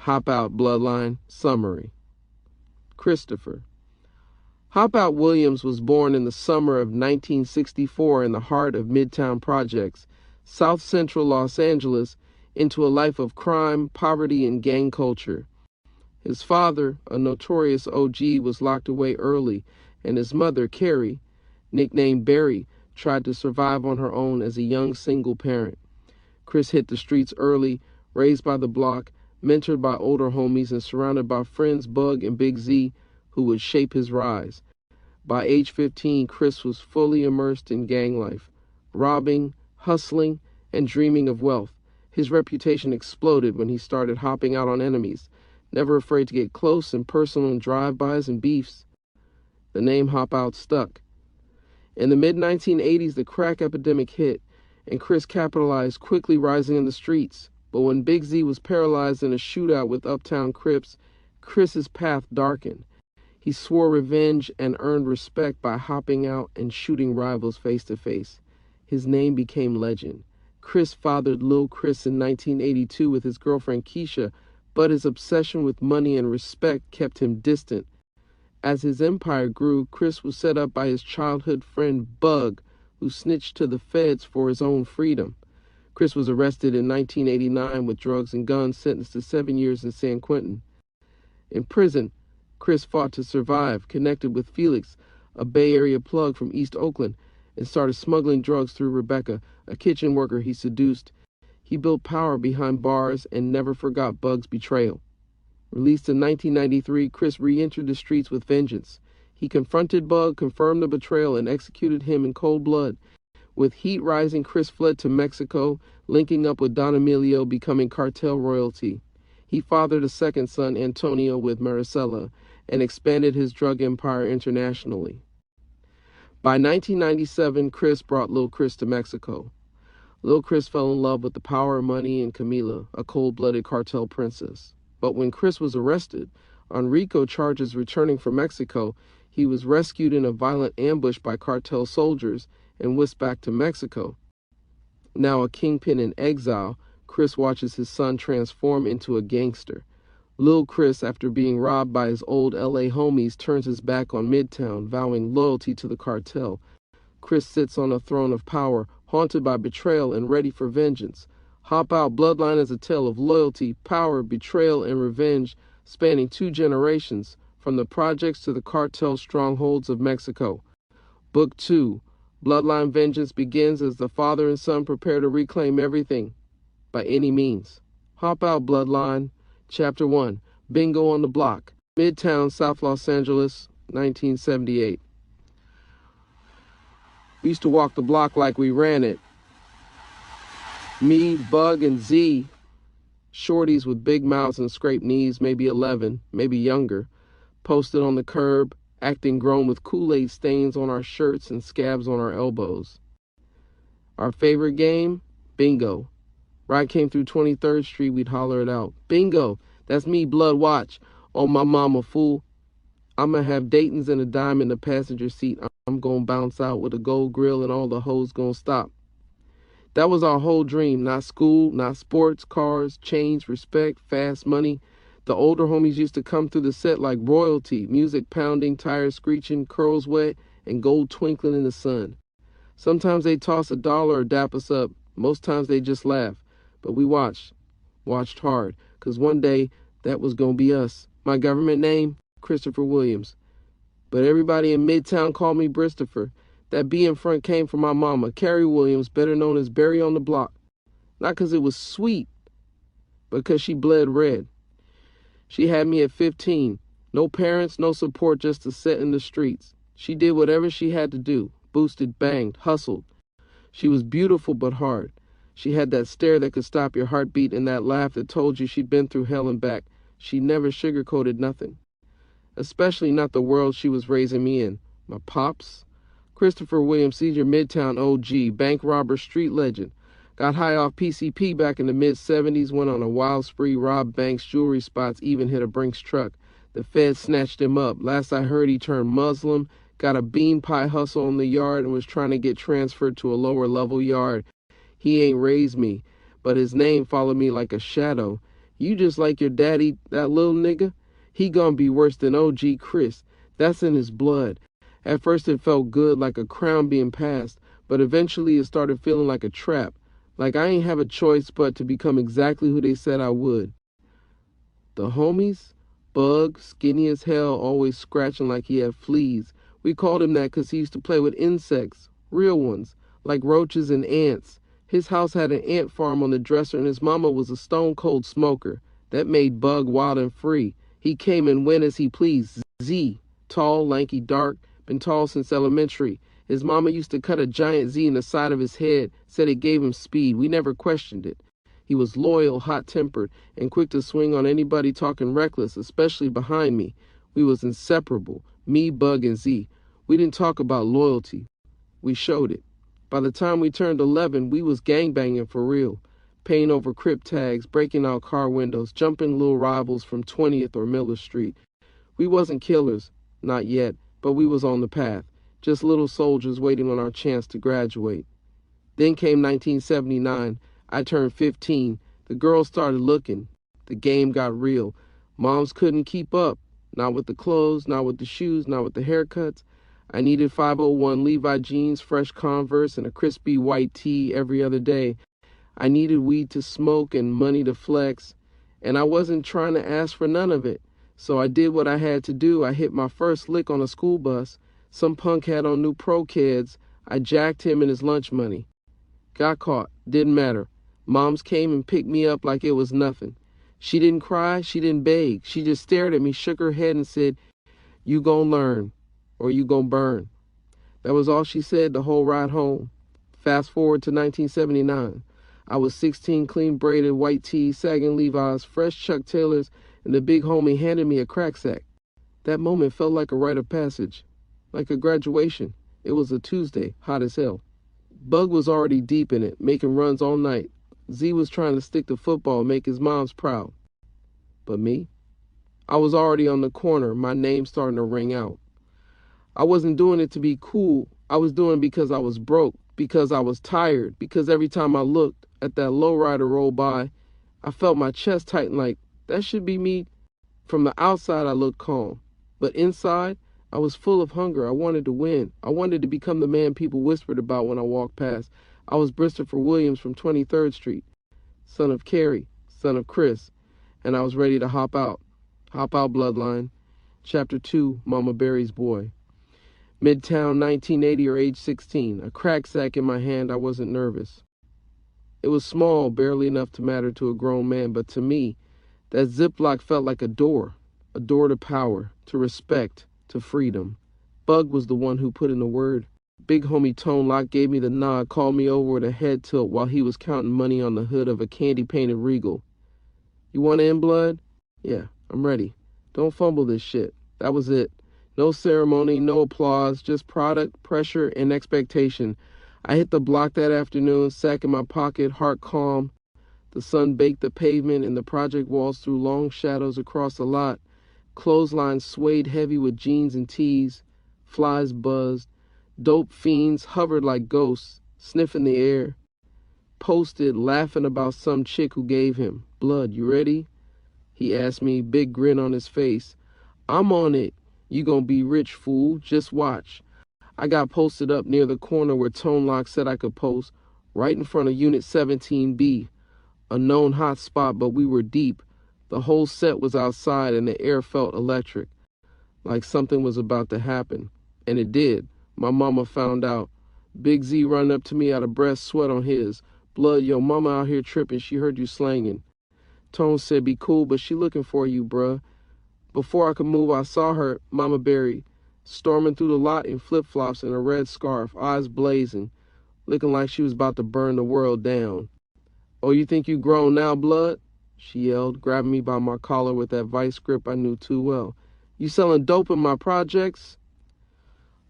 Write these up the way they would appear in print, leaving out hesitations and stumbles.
Hop Out Bloodline Summary. Christopher. Hop Out Williams was born in the summer of 1964 in the heart of Midtown Projects, South Central Los Angeles, into a life of crime, poverty, and gang culture. His father, a notorious OG, was locked away early, and his mother, Carrie, nicknamed Barry, tried to survive on her own as a young single parent. Chris hit the streets early, raised by the block, mentored by older homies, and surrounded by friends Bug and Big Z, who would shape his rise. By age 15, Chris was fully immersed in gang life, robbing, hustling, and dreaming of wealth. His reputation exploded when he started hopping out on enemies, never afraid to get close and personal in drive-bys and beefs. The name Hop Out stuck. In the mid-1980s, the crack epidemic hit, and Chris capitalized, quickly rising in the streets. But when Big Z was paralyzed in a shootout with Uptown Crips, Chris's path darkened. He swore revenge and earned respect by hopping out and shooting rivals face to face. His name became legend. Chris fathered Lil Chris in 1982 with his girlfriend Keisha, but his obsession with money and respect kept him distant. As his empire grew, Chris was set up by his childhood friend Bug, who snitched to the feds for his own freedom. Chris was arrested in 1989 with drugs and guns, sentenced to 7 years in San Quentin. In prison, Chris fought to survive, connected with Felix, a Bay Area plug from East Oakland, and started smuggling drugs through Rebecca, a kitchen worker he seduced. He built power behind bars and never forgot Bug's betrayal. Released in 1993, Chris re-entered the streets with vengeance. He confronted Bug, confirmed the betrayal, and executed him in cold blood. With heat rising, Chris fled to Mexico, linking up with Don Emilio, becoming cartel royalty. He fathered a second son, Antonio, with Maricela, and expanded his drug empire internationally. By 1997, Chris brought Lil Chris to Mexico. Lil Chris fell in love with the power of money and Camila, a cold-blooded cartel princess. But when Chris was arrested on RICO charges returning from Mexico, he was rescued in a violent ambush by cartel soldiers and whisked back to Mexico. Now a kingpin in exile, Chris watches his son transform into a gangster. Lil Chris, after being robbed by his old LA homies, turns his back on Midtown, vowing loyalty to the cartel. Chris sits on a throne of power, haunted by betrayal and ready for vengeance. Hop Out Bloodline is a tale of loyalty, power, betrayal, and revenge, spanning 2 generations, from the projects to the cartel strongholds of Mexico. Book 2, Bloodline Vengeance, begins as the father and son prepare to reclaim everything, by any means. Hop Out Bloodline, Chapter 1, Bingo on the Block, Midtown, South Los Angeles, 1978. We used to walk the block like we ran it. Me, Bug, and Z, shorties with big mouths and scraped knees, maybe 11, maybe younger, posted on the curb, acting grown with Kool-Aid stains on our shirts and scabs on our elbows. Our favorite game? Bingo. Ride came through 23rd Street, we'd holler it out. Bingo! That's me, Blood, watch. Oh, my mama, fool. I'ma have Dayton's and a dime in the passenger seat. I'm gonna bounce out with a gold grill and all the hoes gonna stop. That was our whole dream. Not school, not sports, cars, chains, respect, fast money. The older homies used to come through the set like royalty, music pounding, tires screeching, curls wet, and gold twinkling in the sun. Sometimes they'd toss $1 or dap us up. Most times they just laugh. But we watched hard, because one day that was going to be us. My government name, Christopher Williams. But everybody in Midtown called me Bristopher. That B in front came from my mama, Carrie Williams, better known as Barry on the Block. Not because it was sweet, but because she bled red. She had me at 15. No parents, no support, just to set in the streets. She did whatever she had to do. Boosted, banged, hustled. She was beautiful but hard. She had that stare that could stop your heartbeat and that laugh that told you she'd been through hell and back. She never sugarcoated nothing. Especially not the world she was raising me in. My pops? Christopher Williams, Sr., Midtown OG, bank robber, street legend. Got high off PCP back in the mid-70s, went on a wild spree, robbed banks, jewelry spots, even hit a Brinks truck. The feds snatched him up. Last I heard, he turned Muslim, got a bean pie hustle in the yard, and was trying to get transferred to a lower level yard. He ain't raised me, but his name followed me like a shadow. You just like your daddy, that little nigga? He gonna be worse than OG Chris. That's in his blood. At first it felt good, like a crown being passed, but eventually it started feeling like a trap. Like I ain't have a choice but to become exactly who they said I would. The homies? Bug, skinny as hell, always scratching like he had fleas. We called him that 'cause he used to play with insects, real ones, like roaches and ants. His house had an ant farm on the dresser, and his mama was a stone-cold smoker. That made Bug wild and free. He came and went as he pleased. Z, tall, lanky, dark, been tall since elementary. His mama used to cut a giant Z in the side of his head, said it gave him speed. We never questioned it. He was loyal, hot-tempered, and quick to swing on anybody talking reckless, especially behind me. We was inseparable, me, Bug, and Z. We didn't talk about loyalty. We showed it. By the time we turned 11, we was gangbanging for real. Paying over Crip tags, breaking out car windows, jumping little rivals from 20th or Miller Street. We wasn't killers, not yet, but we was on the path. Just little soldiers waiting on our chance to graduate. Then came 1979. I turned 15. The girls started looking. The game got real. Moms couldn't keep up. Not with the clothes, not with the shoes, not with the haircuts. I needed 501 Levi jeans, fresh Converse, and a crispy white tee every other day. I needed weed to smoke and money to flex. And I wasn't trying to ask for none of it. So I did what I had to do. I hit my first lick on a school bus. Some punk had on new pro kids. I jacked him and his lunch money. Got caught. Didn't matter. Moms came and picked me up like it was nothing. She didn't cry. She didn't beg. She just stared at me, shook her head, and said, "You gon' learn, or you gon' burn." That was all she said the whole ride home. Fast forward to 1979. I was 16, clean braided, white tee, sagging Levi's, fresh Chuck Taylors, and the big homie handed me a crack sack. That moment felt like a rite of passage, like a graduation. It was a Tuesday, hot as hell. Bug was already deep in it, making runs all night. Z was trying to stick to football, make his moms proud. But me? I was already on the corner, my name starting to ring out. I wasn't doing it to be cool. I was doing it because I was broke, because I was tired, because every time I looked at that lowrider roll by, I felt my chest tighten like, that should be me. From the outside, I looked calm. But inside, I was full of hunger. I wanted to win. I wanted to become the man people whispered about when I walked past. I was Bristopher Williams from 23rd Street, son of Carrie, son of Chris, and I was ready to hop out. Hop out, Bloodline. Chapter 2, Mama Berry's Boy. Midtown, 1980 or age 16. A crack sack in my hand, I wasn't nervous. It was small, barely enough to matter to a grown man, but to me, that Ziploc felt like a door to power, to respect, to freedom. Bug was the one who put in the word. Big homie Tone Lock gave me the nod, called me over with a head tilt while he was counting money on the hood of a candy-painted Regal. You want in, blood? Yeah, I'm ready. Don't fumble this shit. That was it. No ceremony, no applause, just product, pressure, and expectation. I hit the block that afternoon, sack in my pocket, heart calm. The sun baked the pavement and the project walls threw long shadows across the lot. Clotheslines swayed heavy with jeans and tees. Flies buzzed. Dope fiends hovered like ghosts, sniffing the air. Posted, laughing about some chick who gave him. Blood, you ready? He asked me, big grin on his face. I'm on it. You gonna be rich, fool. Just watch. I got posted up near the corner where Tone Lock said I could post, right in front of Unit 17B. A known hot spot, but we were deep. The whole set was outside and the air felt electric, like something was about to happen. And it did. My mama found out. Big Z run up to me out of breath, sweat on his. Blood, yo, mama out here tripping. She heard you slanging. Tone said, be cool, but she looking for you, bruh. Before I could move, I saw her, Mama Berry, storming through the lot in flip-flops and a red scarf, eyes blazing, looking like she was about to burn the world down. Oh, you think you grown now, blood? She yelled, grabbing me by my collar with that vice grip I knew too well. You selling dope in my projects?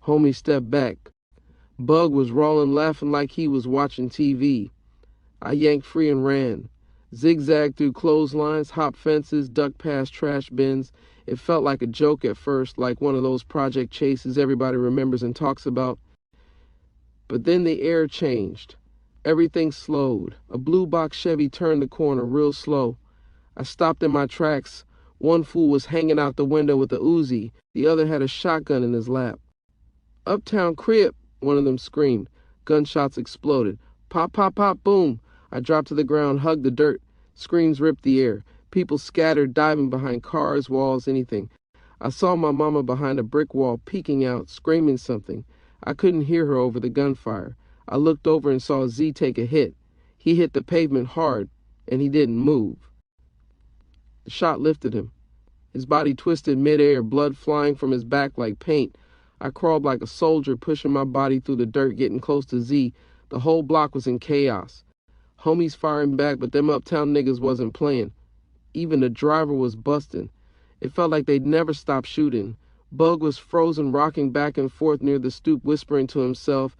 Homie stepped back. Bug was rolling, laughing like he was watching TV. I yanked free and ran. Zigzagged through clotheslines, hop fences, ducked past trash bins. It felt like a joke at first, like one of those project chases everybody remembers and talks about. But then the air changed. Everything slowed. A blue box Chevy turned the corner real slow. I stopped in my tracks. One fool was hanging out the window with a Uzi. The other had a shotgun in his lap. "Uptown Crip," one of them screamed. Gunshots exploded. Pop, pop, pop, boom. I dropped to the ground, hugged the dirt. Screams ripped the air. People scattered, diving behind cars, walls, anything. I saw my mama behind a brick wall, peeking out, screaming something. I couldn't hear her over the gunfire. I looked over and saw Z take a hit. He hit the pavement hard, and he didn't move. The shot lifted him. His body twisted midair, blood flying from his back like paint. I crawled like a soldier, pushing my body through the dirt, getting close to Z. The whole block was in chaos. Homies firing back, but them uptown niggas wasn't playing. Even the driver was busting. It felt like they'd never stop shooting. Bug was frozen, rocking back and forth near the stoop, whispering to himself.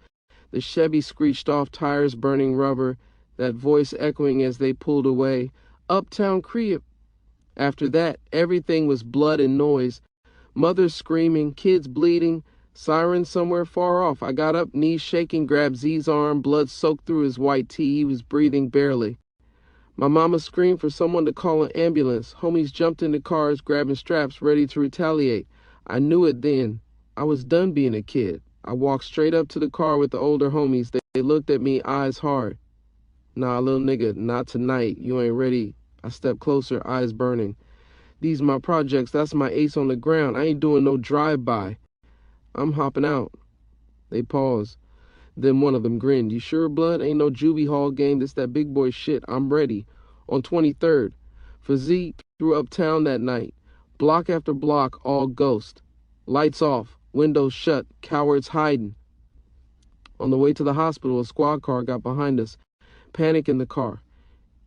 The Chevy screeched off, tires burning rubber, that voice echoing as they pulled away. "Uptown Crip." After that, everything was blood and noise. Mothers screaming, kids bleeding, sirens somewhere far off. I got up, knees shaking, grabbed Z's arm, blood soaked through his white tee. He was breathing barely. My mama screamed for someone to call an ambulance. Homies jumped into cars, grabbing straps, ready to retaliate. I knew it then. I was done being a kid. I walked straight up to the car with the older homies. They looked at me, eyes hard. "Nah, little nigga, not tonight. You ain't ready." I stepped closer, eyes burning. "These my projects. That's my ace on the ground. I ain't doing no drive-by. I'm hopping out." They paused. Then one of them grinned. "You sure, blood? Ain't no juvie hall game. This that big boy shit. I'm ready." On 23rd. For Z through uptown that night. Block after block, all ghost. Lights off. Windows shut. Cowards hiding. On the way to the hospital, a squad car got behind us. Panic in the car.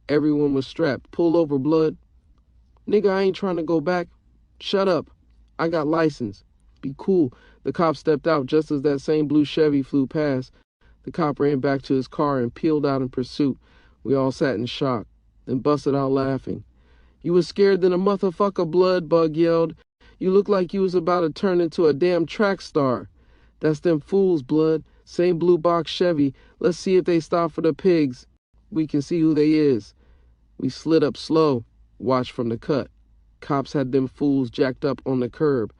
Everyone was strapped. "Pull over, blood." "Nigga, I ain't trying to go back." "Shut up. I got license." "Be cool." The cop stepped out just as that same blue Chevy flew past. The cop ran back to his car and peeled out in pursuit. We all sat in shock, then busted out laughing. "You was scared than a motherfucker, blood," Bug yelled. "You look like you was about to turn into a damn track star." "That's them fools, blood. Same blue box Chevy. Let's see if they stop for the pigs. We can see who they is." We slid up slow, watched from the cut. Cops had them fools jacked up on the curb.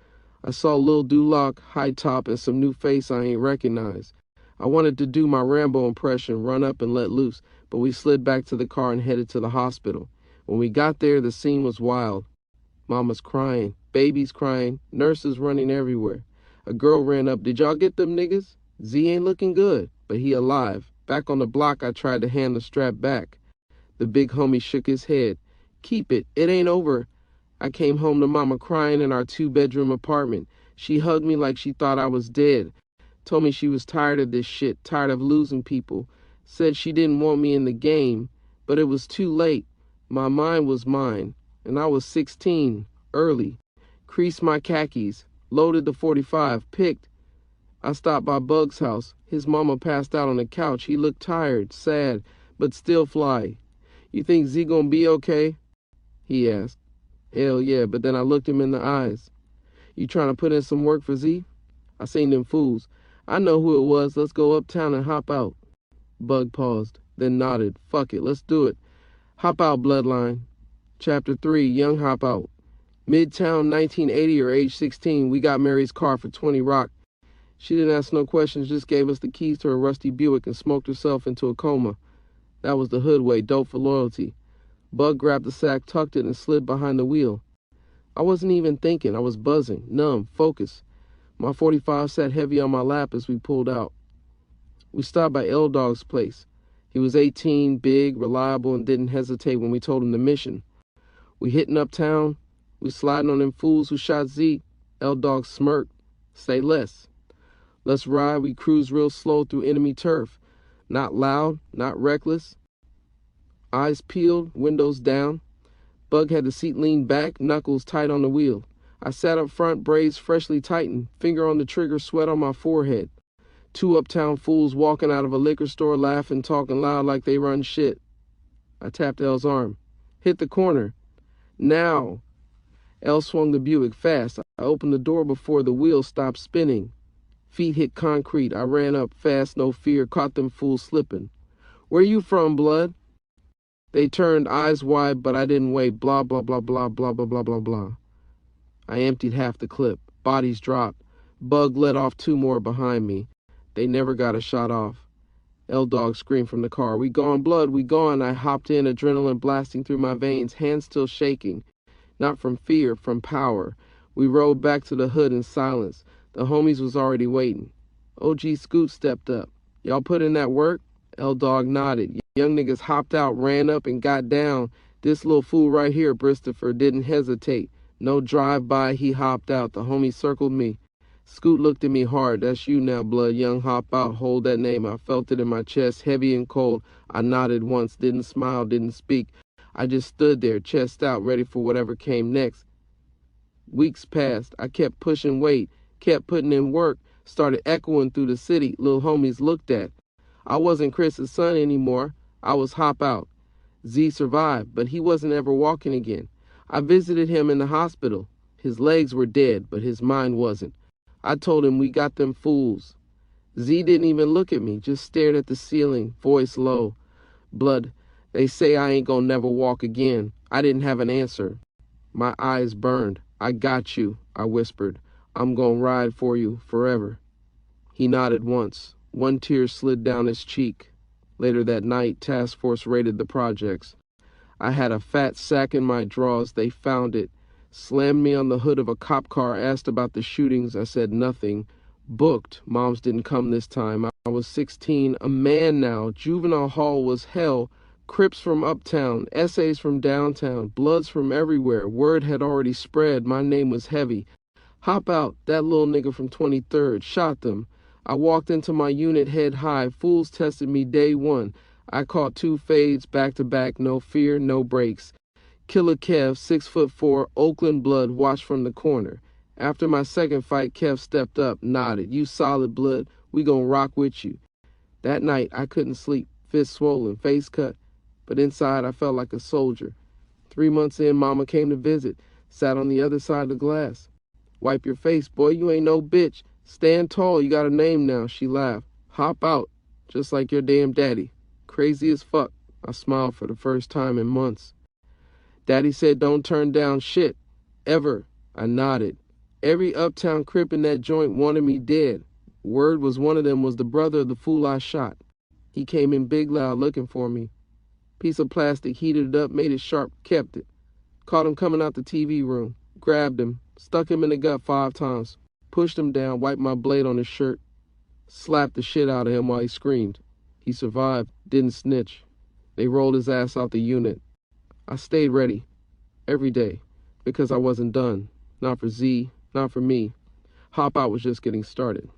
I saw Lil Duloc, high top, and some new face I ain't recognized. I wanted to do my Rambo impression, run up and let loose, but we slid back to the car and headed to the hospital. When we got there, the scene was wild. Mama's crying, babies crying, nurses running everywhere. A girl ran up. "Did y'all get them niggas? Z ain't looking good, but he alive." Back on the block, I tried to hand the strap back. The big homie shook his head. "Keep it. It ain't over." I came home to Mama crying in our 2-bedroom apartment. She hugged me like she thought I was dead. Told me she was tired of this shit, tired of losing people. Said she didn't want me in the game, but it was too late. My mind was mine, and I was 16, early. Creased my khakis, loaded the .45, picked. I stopped by Bug's house. His mama passed out on the couch. He looked tired, sad, but still fly. "You think Z gonna be okay?" he asked. "Hell yeah," but then I looked him in the eyes. "You trying to put in some work for Z?" "I seen them fools. I know who it was. Let's go uptown and hop out." Bug paused, then nodded. "Fuck it, let's do it. Hop out, Bloodline." Chapter 3, Young Hop Out. Midtown, 1980 or age 16. We got Mary's car for 20 Rock. She didn't ask no questions, just gave us the keys to her rusty Buick and smoked herself into a coma. That was the hood way, dope for loyalty. Bug grabbed the sack, tucked it, and slid behind the wheel. I wasn't even thinking. I was buzzing, numb, focused. My .45 sat heavy on my lap as we pulled out. We stopped by L-Dog's place. He was 18, big, reliable, and didn't hesitate when we told him the mission. We hitting uptown. We sliding on them fools who shot Z. L-Dog smirked. "Say less." Let's ride. We cruised real slow through enemy turf. Not loud, not reckless. Eyes peeled, windows down. Bug had the seat leaned back, knuckles tight on the wheel. I sat up front, braids freshly tightened, finger on the trigger, sweat on my forehead. 2 uptown fools walking out of a liquor store laughing, talking loud like they run shit. I tapped L's arm. "Hit the corner." "Now." L swung the Buick fast. I opened the door before the wheels stopped spinning. Feet hit concrete. I ran up fast, no fear, caught them fools slipping. "Where you from, blood?" They turned eyes wide, but I didn't wait. Blah, blah, blah, blah, blah, blah, blah, blah, blah. I emptied half the clip. Bodies dropped. Bug let off 2 more behind me. They never got a shot off. L-Dog screamed from the car, "We gone, blood, we gone." I hopped in, adrenaline blasting through my veins, hands still shaking. Not from fear, from power. We rode back to the hood in silence. The homies was already waiting. OG Scoot stepped up. "Y'all put in that work?" L-Dog nodded. Young niggas hopped out, ran up, and got down. This little fool right here, Bristopher, didn't hesitate. No drive-by, he hopped out. The homie circled me. Scoot looked at me hard. "That's you now, blood. Young, hop out. Hold that name." I felt it in my chest, heavy and cold. I nodded once, didn't smile, didn't speak. I just stood there, chest out, ready for whatever came next. Weeks passed. I kept pushing weight, kept putting in work, started echoing through the city. Little homies looked at. I wasn't Chris's son anymore. I was Hop Out. Z survived, but he wasn't ever walking again. I visited him in the hospital. His legs were dead, but his mind wasn't. I told him we got them fools. Z didn't even look at me, just stared at the ceiling, voice low. "Blood, they say I ain't gonna never walk again." I didn't have an answer. My eyes burned. "I got you," I whispered. "I'm gonna ride for you forever." He nodded once. 1 tear slid down his cheek. Later that night, task force raided the projects. I had a fat sack in my drawers. They found it. Slammed me on the hood of a cop car, asked about the shootings. I said nothing. Booked. Moms didn't come this time. I was 16, a man now. Juvenile hall was hell. Crips from uptown, essays from downtown, bloods from everywhere. Word had already spread. My name was heavy. Hop Out, that little nigga from 23rd, shot them. I walked into my unit head high. Fools tested me day 1. I caught 2 fades back to back. No fear, no breaks. Killer Kev, 6'4", Oakland blood, watched from the corner. After my second fight, Kev stepped up, nodded. "You solid, blood. We gon' rock with you." That night, I couldn't sleep. Fist swollen, face cut. But inside, I felt like a soldier. 3 months in, Mama came to visit. Sat on the other side of the glass. "Wipe your face, boy. You ain't no bitch. Stand tall. You got a name now." She laughed. "Hop Out. Just like your damn daddy." Crazy as fuck. I smiled for the first time in months. Daddy said don't turn down shit. Ever. I nodded. Every Uptown Crip in that joint wanted me dead. Word was one of them was the brother of the fool I shot. He came in big loud looking for me. Piece of plastic, heated it up, made it sharp, kept it. Caught him coming out the TV room. Grabbed him, stuck him in the gut 5 times. Pushed him down, wiped my blade on his shirt. Slapped the shit out of him while he screamed. He survived, didn't snitch. They rolled his ass out the unit. I stayed ready, every day, because I wasn't done. Not for Z, not for me. Hop Out was just getting started.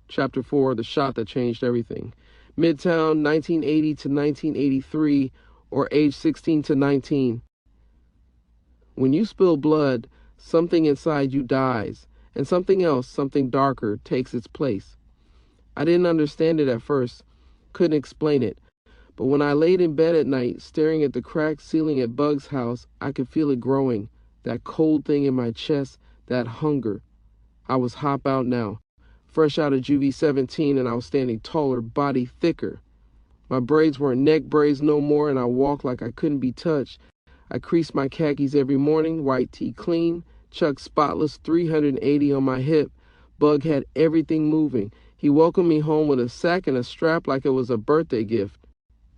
Chapter 4, The Shot That Changed Everything. Midtown, 1980 to 1983, or age 16 to 19. When you spill blood, something inside you dies, and something else, something darker, takes its place. I didn't understand it at first, couldn't explain it. But when I laid in bed at night, staring at the cracked ceiling at Bug's house, I could feel it growing, that cold thing in my chest, that hunger. I was Hop Out now, fresh out of juvie 17, and I was standing taller, body thicker. My braids weren't neck braids no more, and I walked like I couldn't be touched. I creased my khakis every morning, white tee clean, Chuck spotless, 380 on my hip. Bug had everything moving. He welcomed me home with a sack and a strap like it was a birthday gift.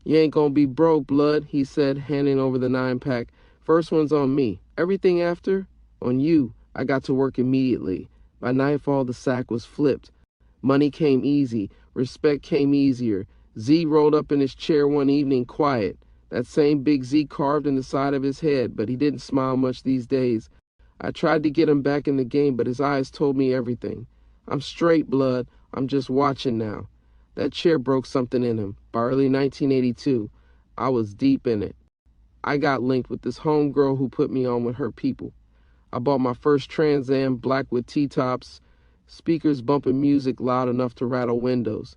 "You ain't gonna be broke, blood," he said, handing over the 9-pack. "First one's on me. Everything after, on you." I got to work immediately. By nightfall, the sack was flipped. Money came easy. Respect came easier. Z rolled up in his chair one evening, quiet. That same big Z carved in the side of his head, but he didn't smile much these days. I tried to get him back in the game, but his eyes told me everything. "I'm straight, blood. I'm just watching now." That chair broke something in him. By early 1982, I was deep in it. I got linked with this homegirl who put me on with her people. I bought my first Trans Am, black with T-tops, speakers bumping music loud enough to rattle windows.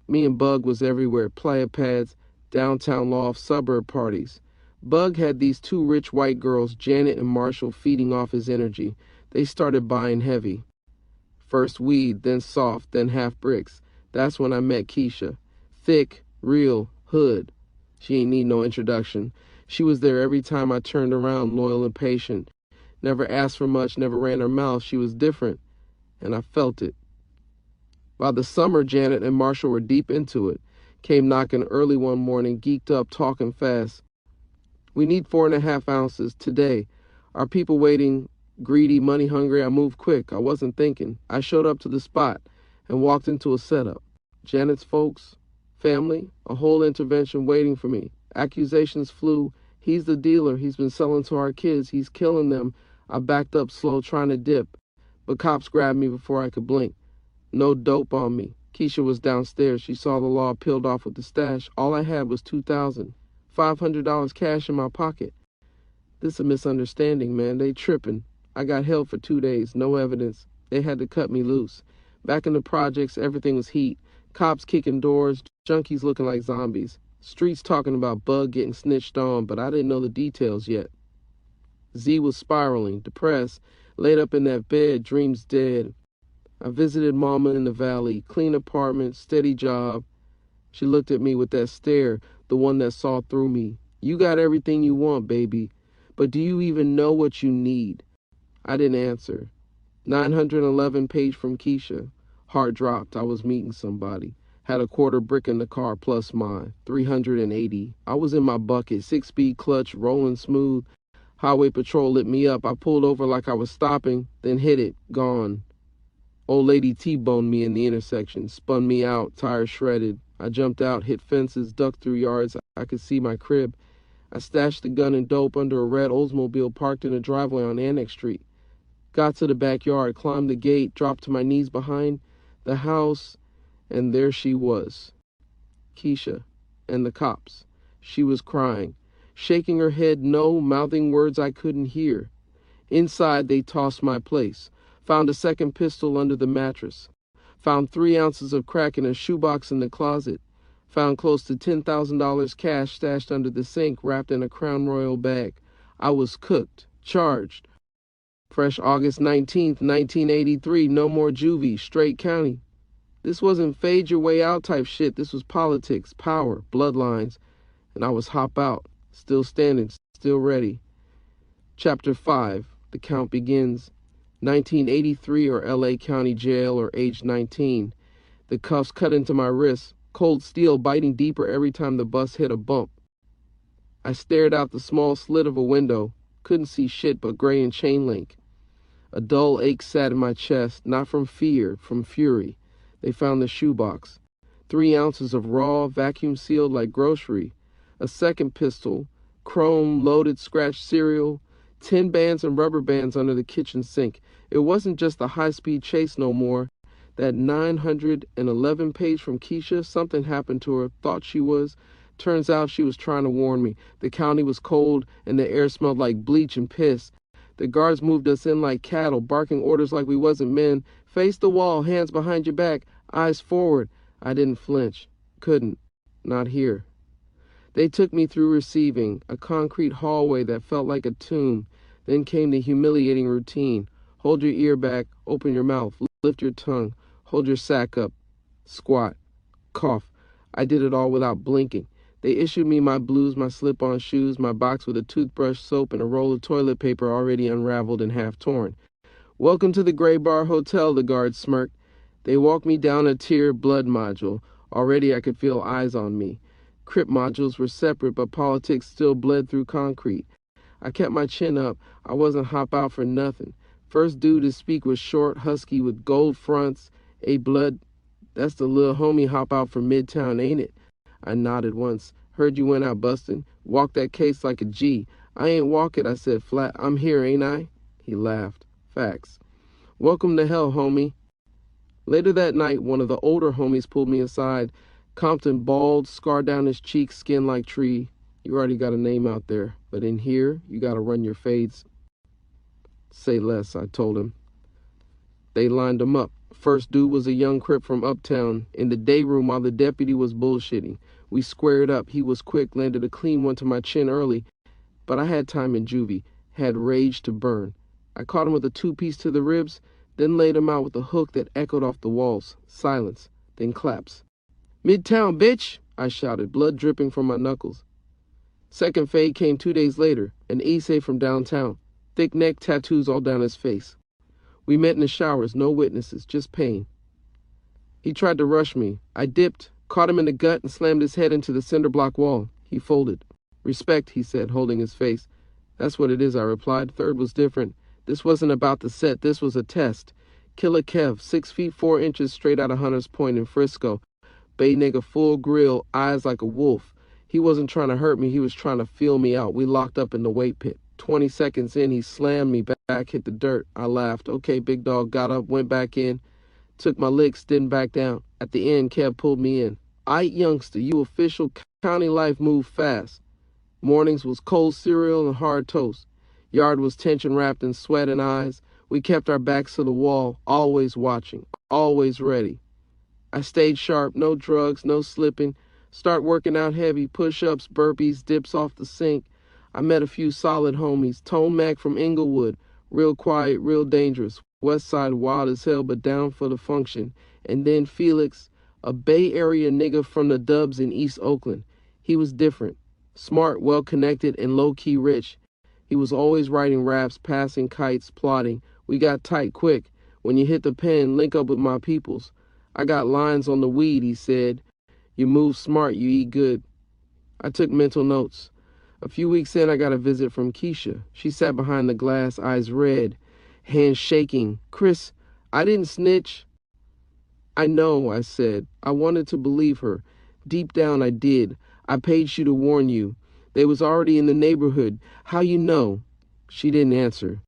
Me and Bug was everywhere, playa pads, downtown loft, suburb parties. Bug had these 2 rich white girls, Janet and Marshall, feeding off his energy. They started buying heavy. First weed, then soft, then half bricks. That's when I met Keisha. Thick, real, hood. She ain't need no introduction. She was there every time I turned around, loyal and patient. Never asked for much, never ran her mouth. She was different, and I felt it. By the summer, Janet and Marshall were deep into it. Came knocking early one morning, geeked up, talking fast. We need 4.5 ounces today. Our people waiting, greedy, money hungry. I moved quick. I wasn't thinking. I showed up to the spot and walked into a setup. Janet's folks, family, a whole intervention waiting for me. Accusations flew. He's the dealer. He's been selling to our kids. He's killing them. I backed up slow, trying to dip, but cops grabbed me before I could blink. No dope on me. Keisha was downstairs. She saw the law peeled off with the stash. All I had was $2,500 cash in my pocket. This is a misunderstanding, man. They tripping. I got held for 2 days. No evidence. They had to cut me loose. Back in the projects, everything was heat. Cops kicking doors, junkies looking like zombies. Streets talking about Bug getting snitched on, but I didn't know the details yet. Z was spiraling, depressed, laid up in that bed, dreams dead. I visited Mama in the valley, clean apartment, steady job. She looked at me with that stare, the one that saw through me. You got everything you want, baby, but do you even know what you need? I didn't answer. 911 page from Keisha. Heart dropped. I was meeting somebody. Had a quarter brick in the car plus mine. 380. I was in my bucket. 6-speed clutch, rolling smooth. Highway patrol lit me up. I pulled over like I was stopping, then hit it. Gone. Old lady T-boned me in the intersection. Spun me out, tires shredded. I jumped out, hit fences, ducked through yards. I could see my crib. I stashed the gun and dope under a red Oldsmobile parked in a driveway on Annex Street. Got to the backyard, climbed the gate, dropped to my knees behind the house, and there she was. Keisha and the cops. She was crying, shaking her head no, mouthing words I couldn't hear. Inside, they tossed my place. Found a second pistol under the mattress. Found 3 ounces of crack in a shoebox in the closet. Found close to $10,000 cash stashed under the sink, wrapped in a Crown Royal bag. I was cooked, charged. Fresh August 19th, 1983, no more juvie, straight county. This wasn't fade your way out type shit. This was politics, power, bloodlines. And I was hop out, still standing, still ready. Chapter 5, the count begins. 1983 or LA County Jail or age 19. The cuffs cut into my wrists, cold steel biting deeper every time the bus hit a bump. I stared out the small slit of a window, couldn't see shit but gray and chain link. A dull ache sat in my chest, not from fear, from fury. They found the shoebox. 3 ounces of raw, vacuum-sealed like grocery. A second pistol, chrome, loaded, scratched cereal, 10 bands and rubber bands under the kitchen sink. It wasn't just a high-speed chase no more. That 911 page from Keisha, something happened to her, thought she was. Turns out she was trying to warn me. The county was cold and the air smelled like bleach and piss. The guards moved us in like cattle, barking orders like we wasn't men. Face the wall, hands behind your back, eyes forward. I didn't flinch. Couldn't. Not here. They took me through receiving, a concrete hallway that felt like a tomb. Then came the humiliating routine. Hold your ear back, open your mouth, lift your tongue, hold your sack up, squat, cough. I did it all without blinking. They issued me my blues, my slip-on shoes, my box with a toothbrush, soap, and a roll of toilet paper already unraveled and half torn. Welcome to the Gray Bar Hotel, the guard smirked. They walked me down a tier blood module. Already I could feel eyes on me. Crip modules were separate, but politics still bled through concrete. I kept my chin up. I wasn't hop out for nothing. First dude to speak was short, husky, with gold fronts. Blood, that's the little homie hop out from Midtown, ain't it? I nodded once. Heard you went out busting. Walked that case like a G. I ain't walk it, I said flat. I'm here, ain't I? He laughed. Facts. Welcome to hell, homie. Later that night, one of the older homies pulled me aside. Compton bald, scar down his cheek, skin like tree. You already got a name out there, but in here, you gotta run your fades. Say less, I told him. They lined him up. First dude was a young Crip from Uptown, in the day room while the deputy was bullshitting. We squared up. He was quick, landed a clean one to my chin early, but I had time in juvie, had rage to burn. I caught him with a 2-piece to the ribs, then laid him out with a hook that echoed off the walls. Silence, then claps. Midtown, bitch! I shouted, blood dripping from my knuckles. Second fade came 2 days later, an Issei from downtown, thick neck tattoos all down his face. We met in the showers, no witnesses, just pain. He tried to rush me. I dipped, caught him in the gut, and slammed his head into the cinder block wall. He folded. Respect, he said, holding his face. That's what it is, I replied. Third was different. This wasn't about the set, this was a test. Killer Kev, 6 feet 4 inches straight out of Hunter's Point in Frisco. Bay nigga, full grill, eyes like a wolf. He wasn't trying to hurt me, he was trying to feel me out. We locked up in the weight pit. 20 seconds in, he slammed me back, hit the dirt. I laughed. Okay, big dog, got up, went back in, took my licks, didn't back down. At the end, Kev pulled me in. Aight, youngster, you official, county life moved fast. Mornings was cold cereal and hard toast. Yard was tension wrapped in sweat and eyes. We kept our backs to the wall, always watching, always ready. I stayed sharp, no drugs, no slipping. Start working out heavy, push-ups, burpees, dips off the sink. I met a few solid homies. Tone Mac from Inglewood, real quiet, real dangerous. West Side wild as hell, but down for the function. And then Felix, a Bay Area nigga from the Dubs in East Oakland. He was different, smart, well-connected, and low-key rich. He was always writing raps, passing kites, plotting. We got tight quick. When you hit the pen, link up with my peoples. I got lines on the weed, he said. You move smart, you eat good. I took mental notes. A few weeks in, I got a visit from Keisha. She sat behind the glass, eyes red, hands shaking. Chris, I didn't snitch. I know, I said. I wanted to believe her. Deep down, I did. I paid you to warn you. They was already in the neighborhood. How you know? She didn't answer.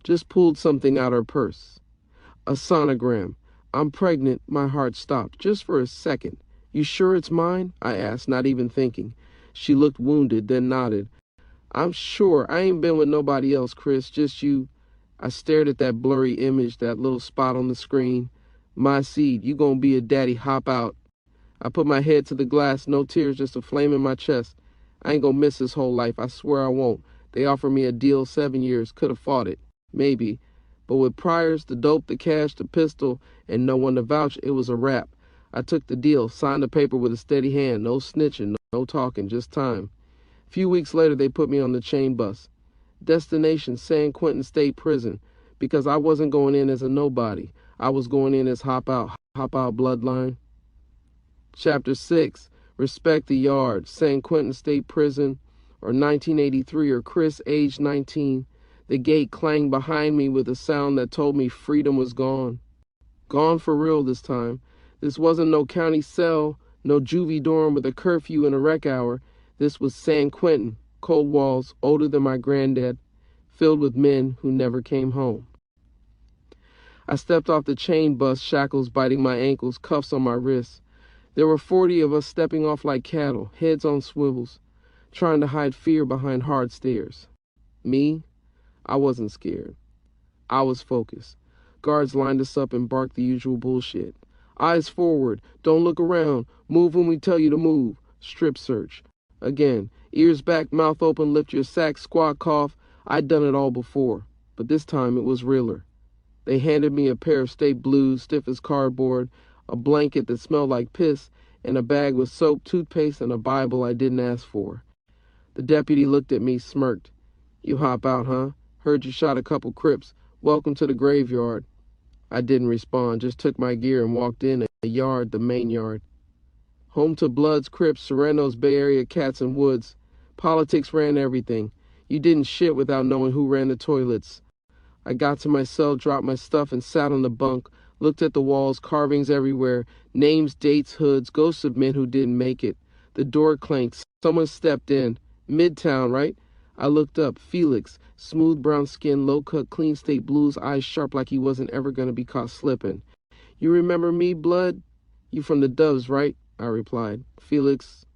Just pulled something out her purse. A sonogram. I'm pregnant. My heart stopped. Just for a second. You sure it's mine? I asked, not even thinking. She looked wounded, then nodded. I'm sure. I ain't been with nobody else, Chris. Just you. I stared at that blurry image, that little spot on the screen. My seed. You gonna be a daddy. Hop out. I put my head to the glass. No tears, just a flame in my chest. I ain't gonna miss this whole life. I swear I won't. They offered me a deal 7 years. Could have fought it. Maybe. But with priors, the dope, the cash, the pistol, and no one to vouch, it was a wrap. I took the deal, signed the paper with a steady hand. No snitching, no talking, just time. A few weeks later, they put me on the chain bus. Destination, San Quentin State Prison. Because I wasn't going in as a nobody. I was going in as hop out bloodline. Chapter 6, Respect the Yard, San Quentin State Prison, or 1983, or Chris, age 19. The gate clanged behind me with a sound that told me freedom was gone. Gone for real this time. This wasn't no county cell, no juvie dorm with a curfew and a rec hour. This was San Quentin, cold walls, older than my granddad, filled with men who never came home. I stepped off the chain bus, shackles biting my ankles, cuffs on my wrists. There were 40 of us stepping off like cattle, heads on swivels, trying to hide fear behind hard stares. Me? I wasn't scared. I was focused. Guards lined us up and barked the usual bullshit. Eyes forward. Don't look around. Move when we tell you to move. Strip search. Again. Ears back, mouth open, lift your sack, squat, cough. I'd done it all before, but this time it was realer. They handed me a pair of state blues, stiff as cardboard, a blanket that smelled like piss, and a bag with soap, toothpaste, and a Bible I didn't ask for. The deputy looked at me, smirked. You hop out, huh? Heard you shot a couple Crips. Welcome to the graveyard. I didn't respond, just took my gear and walked in a yard, the main yard. Home to Bloods, Crips, Serranos, Bay Area cats and woods. Politics ran everything. You didn't shit without knowing who ran the toilets. I got to my cell, dropped my stuff, and sat on the bunk, looked at the walls, carvings everywhere, names, dates, hoods, ghosts of men who didn't make it. The door clanked. Someone stepped in. Midtown, right? I looked up. Felix, smooth brown skin, low-cut, clean state blues, eyes sharp like he wasn't ever going to be caught slipping. You remember me, Blood? You from the Doves, right? I replied. Felix,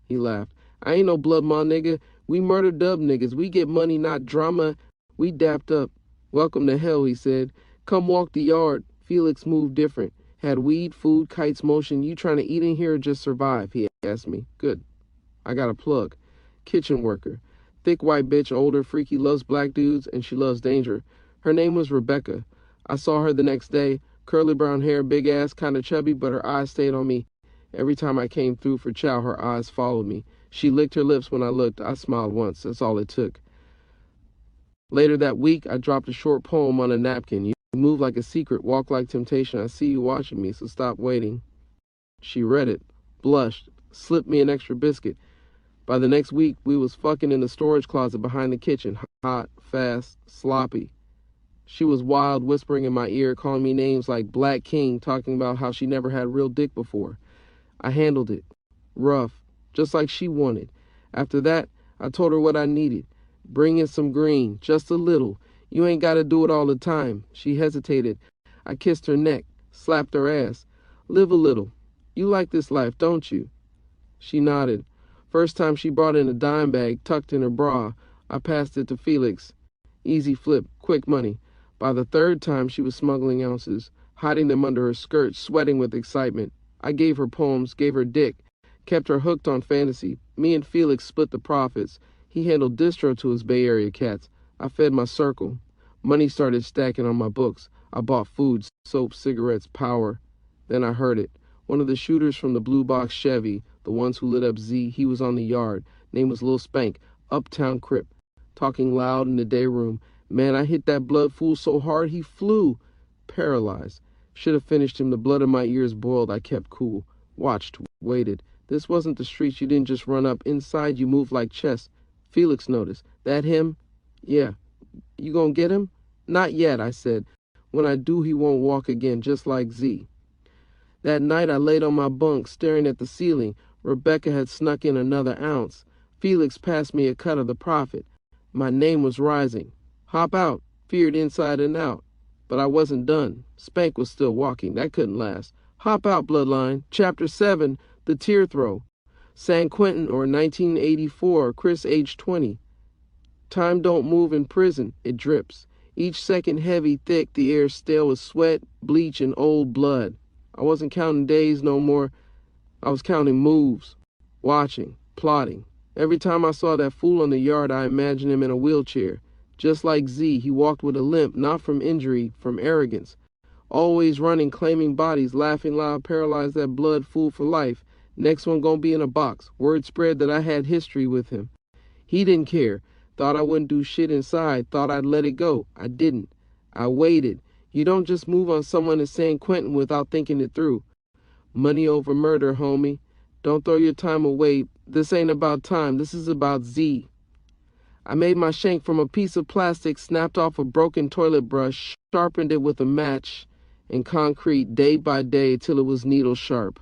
he laughed. I ain't no blood, ma nigga. We murder dub niggas. We get money, not drama. We dapped up. Welcome to hell, he said. Come walk the yard. Felix moved different. Had weed, food, kites, motion. You trying to eat in here or just survive? He asked me. Good. I got a plug. Kitchen worker. Thick white bitch, older, freaky, loves black dudes, and she loves danger. Her name was Rebecca. I saw her the next day. Curly brown hair, big ass, kind of chubby, but her eyes stayed on me. Every time I came through for chow, her eyes followed me. She licked her lips when I looked. I smiled once. That's all it took. Later that week, I dropped a short poem on a napkin. You move like a secret, walk like temptation. I see you watching me, so stop waiting. She read it, blushed, slipped me an extra biscuit. By the next week, we was fucking in the storage closet behind the kitchen, hot, fast, sloppy. She was wild, whispering in my ear, calling me names like Black King, talking about how she never had real dick before. I handled it, rough, just like she wanted. After that, I told her what I needed. Bring in some green, just a little. You ain't got to do it all the time. She hesitated. I kissed her neck, slapped her ass. Live a little. You like this life, don't you? She nodded. First time she brought in a dime bag tucked in her bra. I passed it to Felix. Easy flip, quick money. By the third time, she was smuggling ounces, hiding them under her skirt, sweating with excitement. I gave her poems, gave her dick, kept her hooked on fantasy. Me and Felix split the profits. He handled distro to his Bay Area cats. I fed my circle. Money started stacking on my books. I bought food, soap, cigarettes, power. Then I heard it. One of the shooters from the blue box Chevy, the ones who lit up Z, he was on the yard. Name was Lil Spank, Uptown Crip, talking loud in the day room. Man, I hit that blood fool so hard he flew. Paralyzed. Should have finished him. The blood in my ears boiled. I kept cool. Watched. Waited. This wasn't the streets. You didn't just run up. Inside you moved like chess. Felix noticed. That him? Yeah. You gonna get him? Not yet, I said. When I do, he won't walk again, just like Z. That night I laid on my bunk, staring at the ceiling. Rebecca had snuck in another ounce. Felix passed me a cut of the profit. My name was rising. Hop out, feared inside and out. But I wasn't done. Spank was still walking. That couldn't last. Hop out, Bloodline. Chapter 7, The Tear Throw. San Quentin, or 1984, Chris age 20. Time don't move in prison. It drips. Each second heavy, thick, the air stale with sweat, bleach, and old blood. I wasn't counting days no more. I was counting moves. Watching. Plotting. Every time I saw that fool on the yard, I imagined him in a wheelchair. Just like Z, he walked with a limp, not from injury, from arrogance. Always running, claiming bodies, laughing loud, paralyzed that blood fool for life. Next one gonna be in a box. Word spread that I had history with him. He didn't care. Thought I wouldn't do shit inside. Thought I'd let it go. I didn't. I waited. You don't just move on someone in San Quentin without thinking it through. Money over murder, homie. Don't throw your time away. This ain't about time. This is about Z. I made my shank from a piece of plastic, snapped off a broken toilet brush, sharpened it with a match, and concrete day by day till it was needle sharp.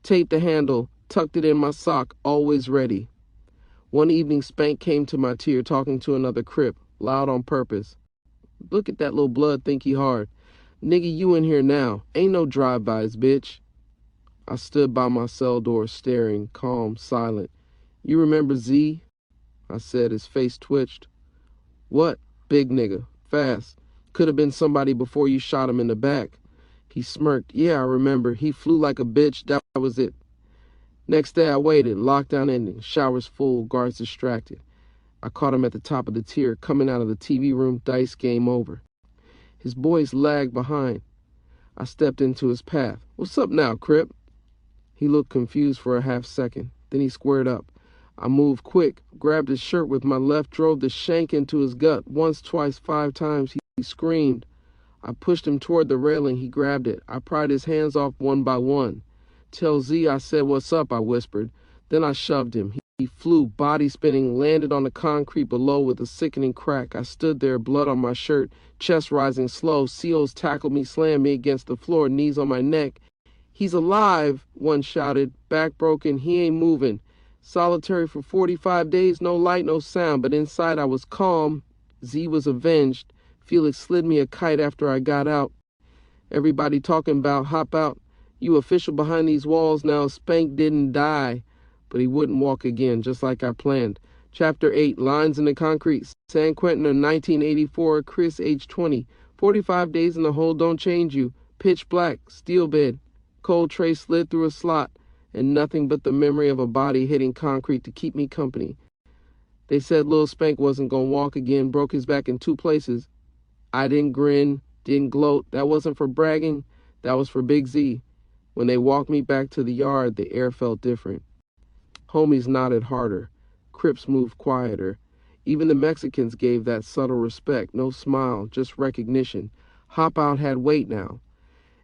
Taped the handle, tucked it in my sock, always ready. One evening, Spank came to my tier talking to another Crip, loud on purpose. Look at that little blood, think he hard. Nigga, you in here now. Ain't no drive-bys, bitch. I stood by my cell door, staring, calm, silent. You remember Z? I said. His face twitched. What? Big nigga. Fast. Could have been somebody before you shot him in the back. He smirked. Yeah, I remember. He flew like a bitch. That was it. Next day I waited. Lockdown ending. Showers full. Guards distracted. I caught him at the top of the tier, coming out of the TV room. Dice game over. His boys lagged behind. I stepped into his path. What's up now, Crip? He looked confused for a half second. Then he squared up. I moved quick, grabbed his shirt with my left, drove the shank into his gut. Once, twice, 5 times, he screamed. I pushed him toward the railing. He grabbed it. I pried his hands off one by one. Tell Z I said, what's up, I whispered. Then I shoved him. He flew, body spinning, landed on the concrete below with a sickening crack. I stood there, blood on my shirt, chest rising slow. Seals tackled me, slammed me against the floor, knees on my neck. He's alive, one shouted. Back broken, he ain't moving. Solitary for 45 days, no light, no sound, but inside I was calm. Z was avenged. Felix slid me a kite after I got out. Everybody talking about hop out. You official behind these walls now. Spank didn't die, but he wouldn't walk again, just like I planned. Chapter 8, Lines in the Concrete. San Quentin of 1984, Chris age 20. 45 days in the hole don't change you. Pitch black, steel bed. Cold tray slid through a slot, and nothing but the memory of a body hitting concrete to keep me company. They said Lil Spank wasn't gonna walk again, broke his back in 2 places. I didn't grin, didn't gloat. That wasn't for bragging, that was for Big Z. When they walked me back to the yard, the air felt different. Homies nodded harder. Crips moved quieter. Even the Mexicans gave that subtle respect. No smile, just recognition. Hop Out had weight now.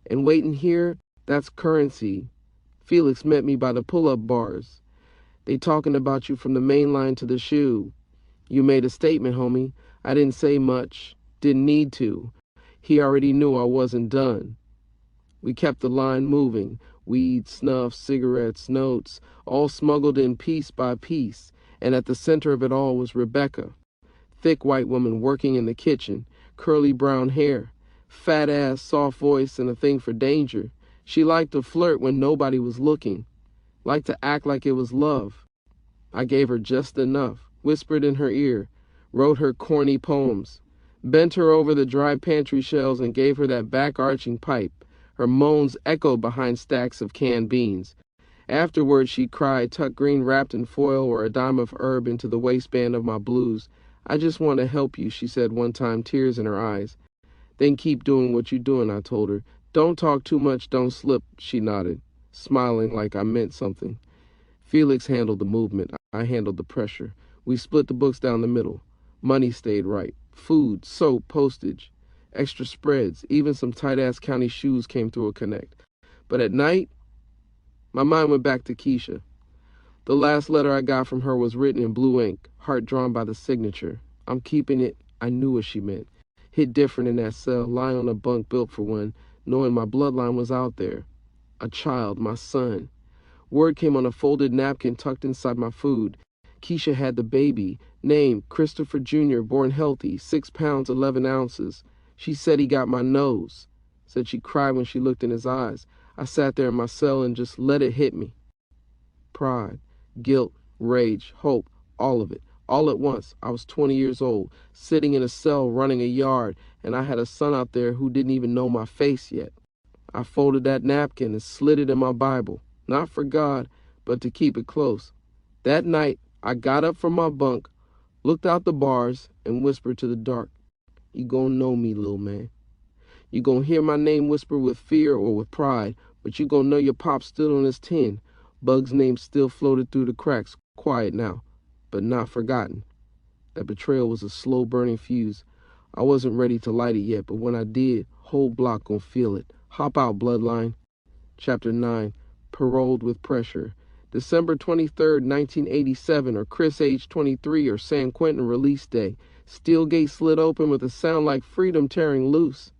And waiting here, that's currency. Felix met me by the pull-up bars. They talking about you from the main line to the shoe. You made a statement, homie. I didn't say much. Didn't need to. He already knew I wasn't done. We kept the line moving. Weed, snuff, cigarettes, notes, all smuggled in piece by piece. And at the center of it all was Rebecca. Thick white woman working in the kitchen. Curly brown hair. Fat ass, soft voice, and a thing for danger. She liked to flirt when nobody was looking. Liked to act like it was love. I gave her just enough. Whispered in her ear. Wrote her corny poems. Bent her over the dry pantry shelves and gave her that back-arching pipe. Her moans echoed behind stacks of canned beans. Afterward, she cried, tuck green wrapped in foil or a dime of herb into the waistband of my blues. I just want to help you, she said one time, tears in her eyes. Then keep doing what you're doing, I told her. Don't talk too much, don't slip, she nodded, smiling like I meant something. Felix handled the movement. I handled the pressure. We split the books down the middle. Money stayed right. Food, soap, postage, extra spreads, even some tight-ass county shoes came through a connect. But at night, my mind went back to Keisha. The last letter I got from her was written in blue ink, heart drawn by the signature. I'm keeping it. I knew what she meant. Hit different in that cell, lying on a bunk built for one, knowing my bloodline was out there. A child, my son. Word came on a folded napkin tucked inside my food. Keisha had the baby, named Bristopher Jr., born healthy, 6 pounds, 11 ounces. She said he got my nose. Said she cried when she looked in his eyes. I sat there in my cell and just let it hit me. Pride, guilt, rage, hope, all of it. All at once. I was 20 years old, sitting in a cell running a yard, and I had a son out there who didn't even know my face yet. I folded that napkin and slid it in my Bible, not for God, but to keep it close. That night, I got up from my bunk, looked out the bars, and whispered to the dark, "You gonna know me, little man. You gonna hear my name whisper with fear or with pride, but you gonna know your pop stood on his tin. Bug's name still floated through the cracks, quiet now, but not forgotten." That betrayal was a slow-burning fuse. I wasn't ready to light it yet, but when I did, whole block gonna feel it. Hop out, Bloodline. Chapter 9, Paroled with Pressure. December 23rd, 1987, or Chris age 23, or San Quentin release day. Steel gate slid open with a sound like freedom tearing loose.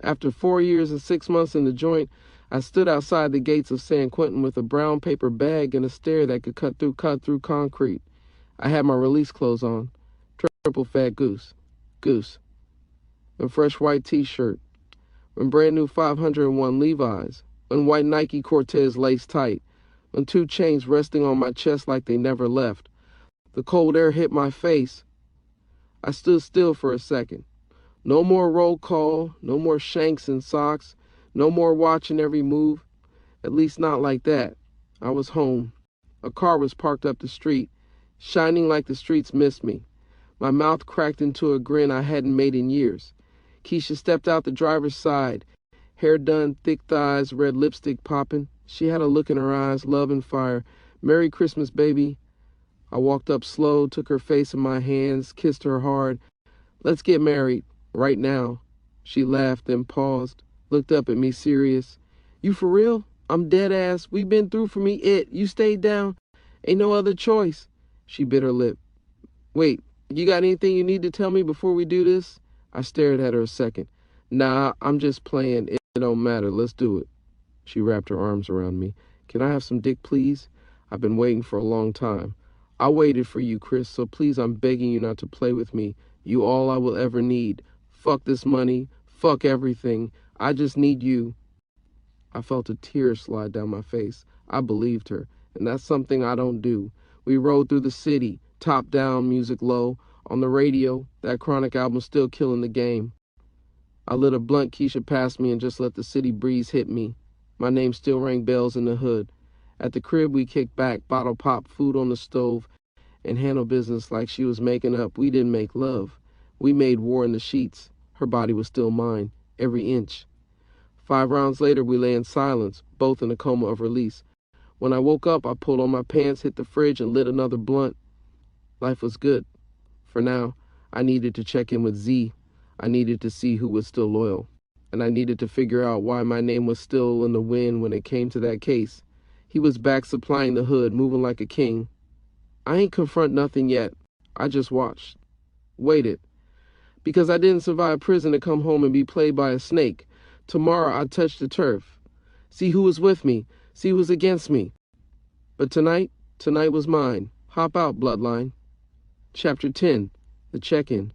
After 4 years and 6 months in the joint, I stood outside the gates of San Quentin with a brown paper bag and a stare that could cut through concrete. I had my release clothes on, triple fat goose, a fresh white t-shirt, and brand new 501 Levi's, and white Nike Cortez lace tight, and 2 chains resting on my chest like they never left. The cold air hit my face. I stood still for a second. No more roll call, no more shanks and socks, no more watching every move. At least not like that. I was home. A car was parked up the street, shining like the streets missed me. My mouth cracked into a grin I hadn't made in years. Keisha stepped out the driver's side, hair done, thick thighs, red lipstick popping. She had a look in her eyes, love and fire. "Merry Christmas, baby." I walked up slow, took her face in my hands, kissed her hard. "Let's get married, right now." She laughed, then paused, looked up at me serious. "You for real? I'm dead ass. We been through for me it. You stayed down. Ain't no other choice." She bit her lip. "Wait, you got anything you need to tell me before we do this?" I stared at her a second. "Nah, I'm just playing. It don't matter. Let's do it." She wrapped her arms around me. "Can I have some dick, please? I've been waiting for a long time. I waited for you, Chris, so please, I'm begging you not to play with me. You all I will ever need. Fuck this money. Fuck everything. I just need you." I felt a tear slide down my face. I believed her, and that's something I don't do. We rode through the city, top down, music low. On the radio, that Chronic album still killing the game. I lit a blunt. Keisha passed me and just let the city breeze hit me. My name still rang bells in the hood. At the crib, we kicked back, bottle pop, food on the stove, and handled business like she was making up. We didn't make love. We made war in the sheets. Her body was still mine, every inch. 5 rounds later, we lay in silence, both in a coma of release. When I woke up, I pulled on my pants, hit the fridge, and lit another blunt. Life was good. For now, I needed to check in with Z. I needed to see who was still loyal. And I needed to figure out why my name was still in the wind when it came to that case. He was back supplying the hood, moving like a king. I ain't confront nothing yet. I just watched. Waited. Because I didn't survive prison to come home and be played by a snake. Tomorrow I'd touch the turf. See who was with me. See who was against me. But tonight was mine. Hop out, Bloodline. Chapter 10. The Check-In.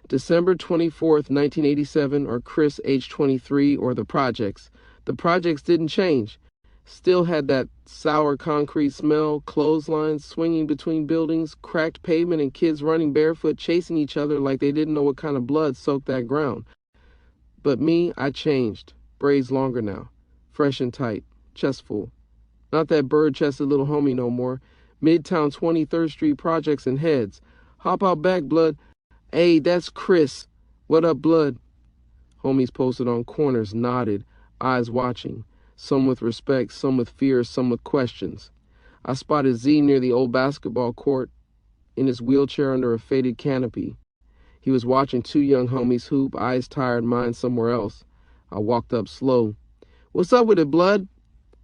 December 24th, 1987, or Chris, age 23, or the Projects. The Projects didn't change. Still had that sour concrete smell, clotheslines swinging between buildings, cracked pavement, and kids running barefoot, chasing each other like they didn't know what kind of blood soaked that ground. But me, I changed. Braids longer now. Fresh and tight. Chest full. Not that bird-chested little homie no more. Midtown 23rd Street Projects and heads. Hop out back, blood. Hey, that's Chris. What up, blood? Homies posted on corners nodded, eyes watching. Some with respect, some with fear, some with questions. I spotted Z near the old basketball court, in his wheelchair under a faded canopy. He was watching two young homies hoop, eyes tired, mind somewhere else. I walked up slow. What's up with it, blood?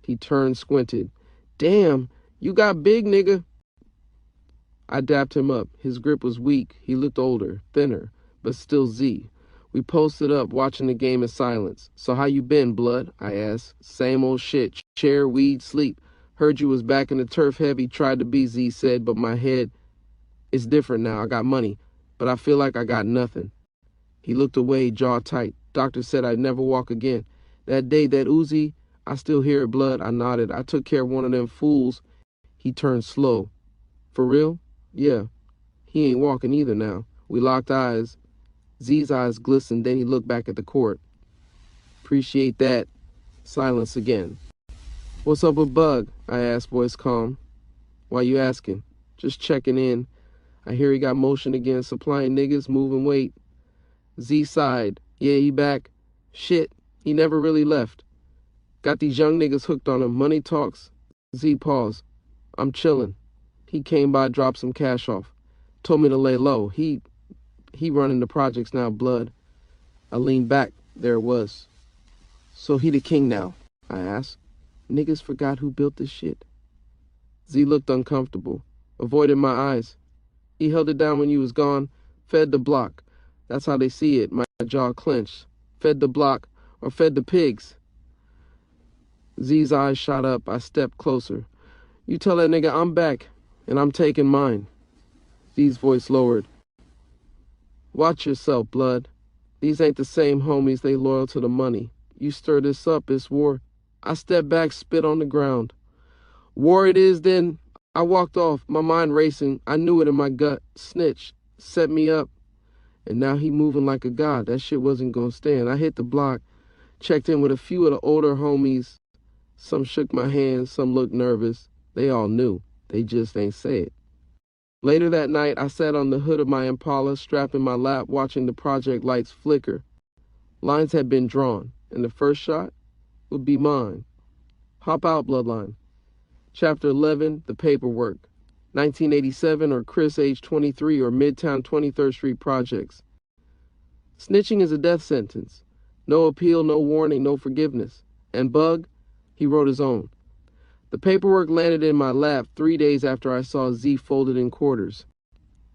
He turned, squinted. Damn, you got big, nigga. I dapped him up. His grip was weak. He looked older, thinner, but still Z. We posted up, watching the game in silence. So how you been, blood? I asked. Same old shit. Chair, weed, sleep. Heard you was back in the turf heavy, tried to be, Z said, but my head is different now. I got money, but I feel like I got nothing. He looked away, jaw tight. Doctor said I'd never walk again. That day, that Uzi, I still hear it, blood. I nodded. I took care of one of them fools. He turned slow. For real? Yeah. He ain't walking either now. We locked eyes. Z's eyes glistened, then he looked back at the court. Appreciate that. Silence again. What's up with Bug? I asked, voice calm. Why you asking? Just checking in. I hear he got motion again, supplying niggas, moving weight. Z sighed. Yeah, he back. Shit, he never really left. Got these young niggas hooked on him. Money talks. Z paused. I'm chilling. He came by, dropped some cash off. Told me to lay low. He running the projects now, blood. I leaned back. There it was. So he the king now? I asked. Niggas forgot who built this shit. Z looked uncomfortable. Avoided my eyes. He held it down when you was gone. Fed the block. That's how they see it. My jaw clenched. Fed the block or fed the pigs. Z's eyes shot up. I stepped closer. You tell that nigga I'm back, and I'm taking mine. Z's voice lowered. Watch yourself, blood. These ain't the same homies, they loyal to the money. You stir this up, it's war. I stepped back, spit on the ground. War it is then. I walked off, my mind racing. I knew it in my gut. Snitch. Set me up. And now he moving like a god. That shit wasn't gonna stand. I hit the block, checked in with a few of the older homies. Some shook my hand, some looked nervous. They all knew. They just ain't say it. Later that night, I sat on the hood of my Impala, strapped in my lap, watching the project lights flicker. Lines had been drawn, and the first shot would be mine. Hop out, Bloodline. Chapter 11, The Paperwork. 1987, or Chris, age 23, or Midtown 23rd Street Projects. Snitching is a death sentence. No appeal, no warning, no forgiveness. And Bug, he wrote his own. The paperwork landed in my lap 3 days after I saw Z folded in quarters.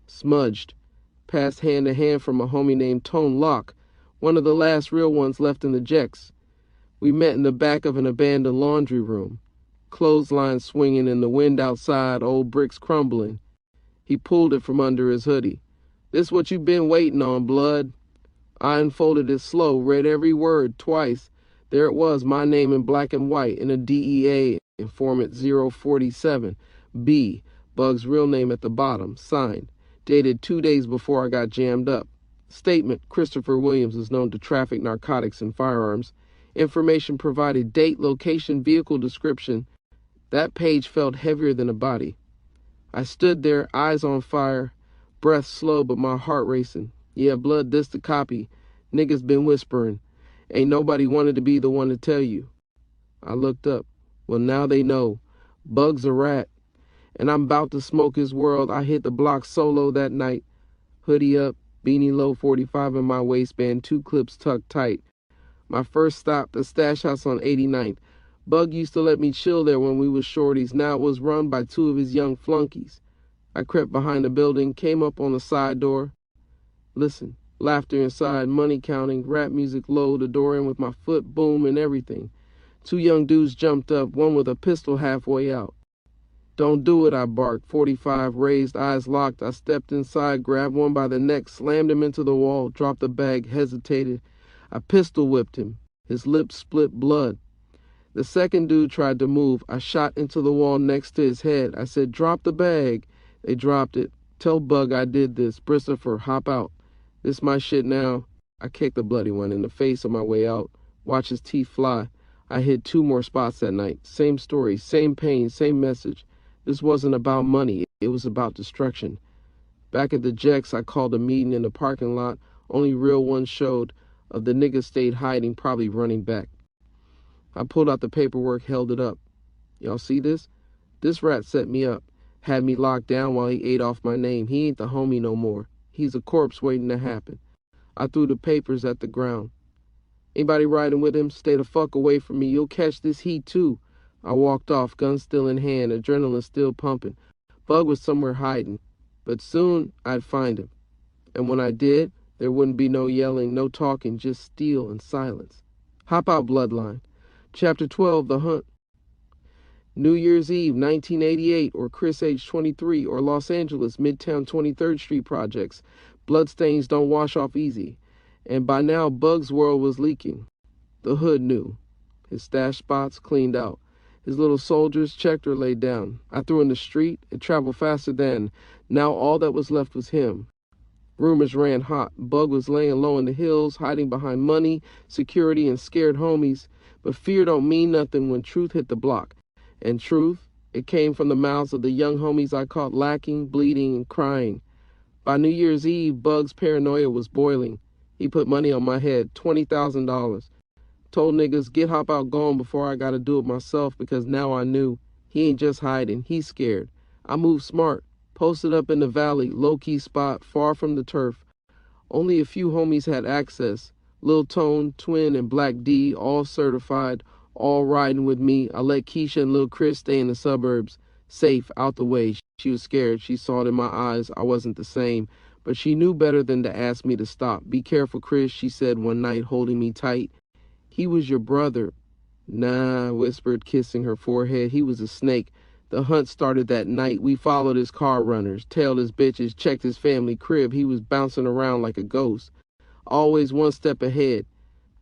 Smudged. Passed hand to hand from a homie named Tone Locke, one of the last real ones left in the Jecks. We met in the back of an abandoned laundry room. Clothesline swinging in the wind outside, old bricks crumbling. He pulled it from under his hoodie. This what you been waiting on, blood. I unfolded it slow, read every word twice. There it was, my name in black and white, in a DEA. Informant 047, B, Bug's real name at the bottom, signed, dated 2 days before I got jammed up. Statement, Christopher Williams is known to traffic narcotics and firearms. Information provided, date, location, vehicle description. That page felt heavier than a body. I stood there, eyes on fire, breath slow but my heart racing. Yeah, blood, this the copy. Niggas been whispering. Ain't nobody wanted to be the one to tell you. I looked up. Well, now they know. Bug's a rat, and I'm about to smoke his world. I hit the block solo that night. Hoodie up, beanie low, 45 in my waistband, 2 clips tucked tight. My first stop, the stash house on 89th. Bug used to let me chill there when we was shorties. Now it was run by 2 of his young flunkies. I crept behind the building, came up on the side door. Listen, laughter inside, money counting, rap music low, the door in with my foot, boom, and everything. 2 young dudes jumped up, one with a pistol halfway out. Don't do it, I barked. 45, raised, eyes locked. I stepped inside, grabbed one by the neck, slammed him into the wall, dropped the bag, hesitated. I pistol whipped him. His lips split blood. The second dude tried to move. I shot into the wall next to his head. I said, drop the bag. They dropped it. Tell Bug I did this. Bristopher, hop out. This my shit now. I kicked the bloody one in the face on my way out. Watch his teeth fly. I hit 2 more spots that night. Same story, same pain, same message. This wasn't about money. It was about destruction. Back at the Jacks, I called a meeting in the parking lot. Only real one showed. Of the niggas stayed hiding, probably running back. I pulled out the paperwork, held it up. Y'all see this? This rat set me up. Had me locked down while he ate off my name. He ain't the homie no more. He's a corpse waiting to happen. I threw the papers at the ground. Anybody riding with him? Stay the fuck away from me. You'll catch this heat too. I walked off, gun still in hand, adrenaline still pumping. Bug was somewhere hiding, but soon I'd find him. And when I did, there wouldn't be no yelling, no talking, just steel and silence. Hop out, Bloodline. Chapter 12, The Hunt. New Year's Eve, 1988, or Chris age 23, or Los Angeles, Midtown 23rd Street Projects. Bloodstains don't wash off easy. And by now, Bug's world was leaking. The hood knew. His stash spots cleaned out. His little soldiers checked or laid down. I threw in the street. It traveled faster than. Now all that was left was him. Rumors ran hot. Bug was laying low in the hills, hiding behind money, security, and scared homies. But fear don't mean nothing when truth hit the block. And truth, it came from the mouths of the young homies I caught lacking, bleeding, and crying. By New Year's Eve, Bug's paranoia was boiling. He put money on my head, $20,000. Told niggas, get hop out gone before I gotta do it myself, because now I knew. He ain't just hiding, he's scared. I moved smart, posted up in the valley, low-key spot, far from the turf. Only a few homies had access. Lil Tone, Twin, and Black D, all certified, all riding with me. I let Keisha and Lil Chris stay in the suburbs, safe, out the way. She was scared. She saw it in my eyes. I wasn't the same. But she knew better than to ask me to stop. Be careful, Chris, she said one night, holding me tight. He was your brother. Nah, I whispered, kissing her forehead. He was a snake. The hunt started that night. We followed his car runners, tailed his bitches, checked his family crib. He was bouncing around like a ghost, always one step ahead,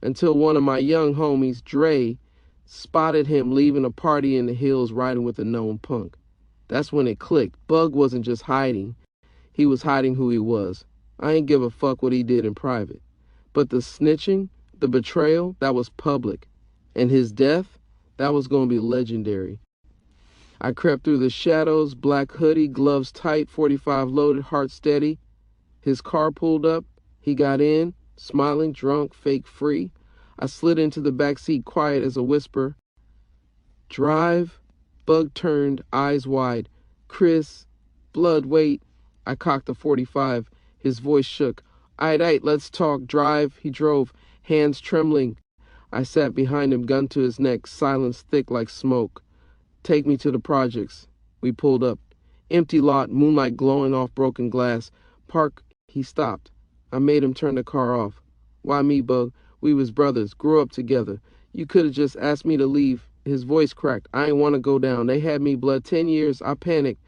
until one of my young homies, Dre, spotted him leaving a party in the hills riding with a known punk. That's when it clicked. Bug wasn't just hiding. He was hiding who he was. I ain't give a fuck what he did in private. But the snitching, the betrayal, that was public. And his death, that was going to be legendary. I crept through the shadows, black hoodie, gloves tight, 45 loaded, heart steady. His car pulled up. He got in, smiling, drunk, fake free. I slid into the back seat, quiet as a whisper. Drive. Bug turned, eyes wide. Chris. Blood, wait. I cocked the 45. His voice shook. Aight, let's talk. Drive. He drove, hands trembling. I sat behind him, gun to his neck, silence thick like smoke. Take me to the projects. We pulled up. Empty lot, moonlight glowing off broken glass. Park. He stopped. I made him turn the car off. Why me, Bug? We was brothers, grew up together. You could have just asked me to leave. His voice cracked. I ain't want to go down. They had me blood 10 years. I panicked.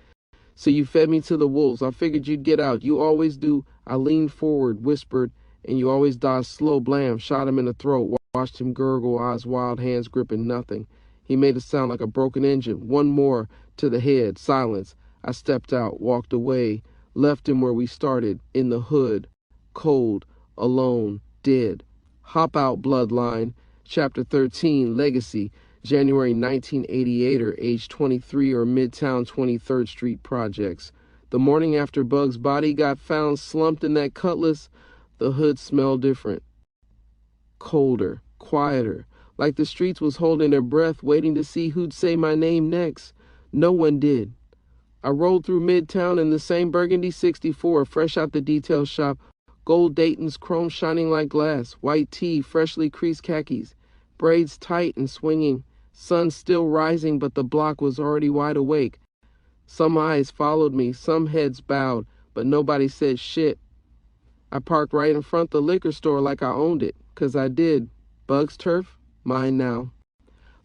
So you fed me to the wolves. I figured you'd get out. You always do. I leaned forward, whispered, and you always dodged slow. Blam, shot him in the throat. Watched him gurgle, eyes wild, hands gripping nothing. He made it sound like a broken engine. One more to the head. Silence. I stepped out, walked away, left him where we started, in the hood, cold, alone, dead. Hop out, Bloodline. Chapter 13, Legacy. January 1988, or age 23, or Midtown 23rd Street Projects. The morning after Bug's body got found slumped in that cutlass, the hood smelled different. Colder, quieter, like the streets was holding their breath, waiting to see who'd say my name next. No one did. I rolled through Midtown in the same burgundy 64, fresh out the detail shop, gold Dayton's, chrome shining like glass, white tee, freshly creased khakis, braids tight and swinging, sun still rising, but the block was already wide awake. Some eyes followed me, some heads bowed, but nobody said shit. I parked right in front of the liquor store like I owned it, 'cause I did. Bugs turf, mine now.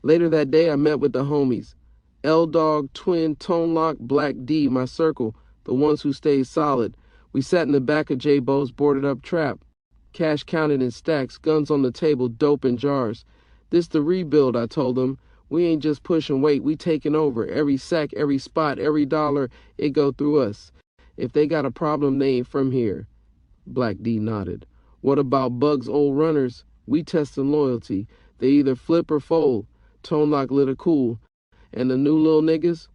Later that day, I met with the homies. L-Dog, Twin, Tone Lock, Black D, my circle, the ones who stayed solid. We sat in the back of J-Bo's boarded up trap. Cash counted in stacks, guns on the table, dope in jars. This the rebuild, I told them. We ain't just pushing weight, we taking over. Every sack, every spot, every dollar, it go through us. If they got a problem, they ain't from here. Black D nodded. What about Bugs' old runners? We testin' loyalty. They either flip or fold. Tone Lock lit a cool. And the new little niggas?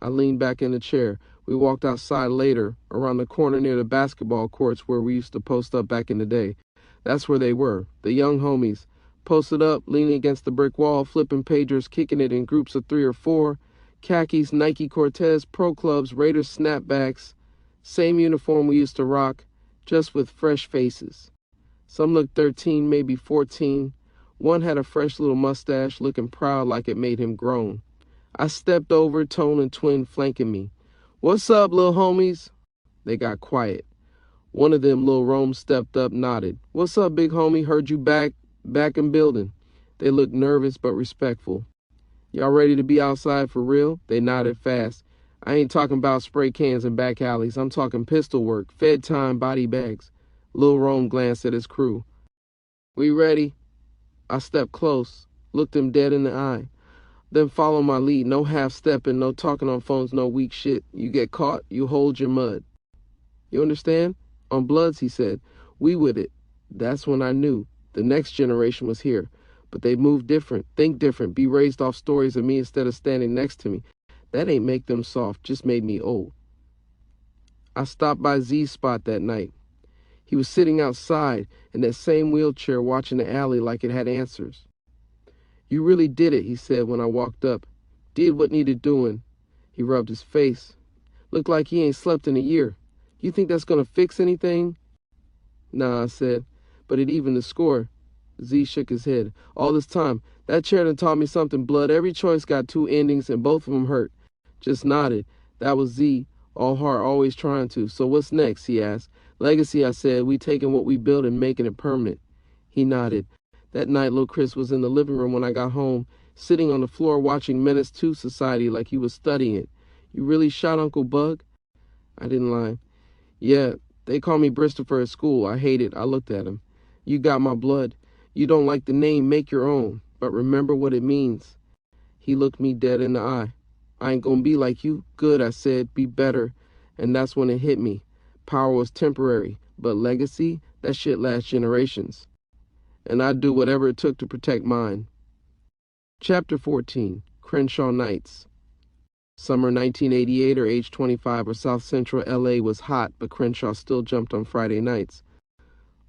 I leaned back in the chair. We walked outside later, around the corner near the basketball courts where we used to post up back in the day. That's where they were, the young homies. Posted up, leaning against the brick wall, flipping pagers, kicking it in groups of 3 or 4. Khakis, Nike Cortez, Pro Clubs, Raiders snapbacks. Same uniform we used to rock, just with fresh faces. Some looked 13, maybe 14. One had a fresh little mustache, looking proud like it made him grown. I stepped over, Tone and Twin flanking me. What's up, little homies? They got quiet. One of them, Lil Rome, stepped up, nodded. What's up, big homie? Heard you back in building. They looked nervous but respectful. Y'all ready to be outside for real? They nodded fast. I ain't talking about spray cans and back alleys. I'm talking pistol work, fed time, body bags. Lil Rome glanced at his crew. We ready? I stepped close, looked him dead in the eye. Then follow my lead. No half-stepping, no talking on phones, no weak shit. You get caught, you hold your mud. You understand? On Bloods, he said. We with it. That's when I knew. The next generation was here. But they move different, think different, be raised off stories of me instead of standing next to me. That ain't make them soft, just made me old. I stopped by Z's spot that night. He was sitting outside in that same wheelchair watching the alley like it had answers. You really did it, he said when I walked up. Did what needed doing. He rubbed his face. Looked like he ain't slept in a year. You think that's gonna fix anything? Nah, I said, but it evened the score. Z shook his head. All this time, that chair done taught me something, Blood. Every choice got 2 endings and both of them hurt. Just nodded. That was Z, all heart, always trying to. So what's next, he asked. Legacy, I said. We taking what we built and making it permanent. He nodded. That night, Lil Chris was in the living room when I got home, sitting on the floor watching Menace II Society like he was studying it. You really shot Uncle Bug? I didn't lie. Yeah, they call me Bristopher at school. I hate it. I looked at him. You got my blood. You don't like the name, make your own. But remember what it means. He looked me dead in the eye. I ain't gonna be like you. Good, I said. Be better. And that's when it hit me. Power was temporary, but legacy, that shit lasts generations. And I'd do whatever it took to protect mine. Chapter 14, Crenshaw Nights. Summer 1988 or age 25 or South Central LA was hot, but Crenshaw still jumped on Friday nights.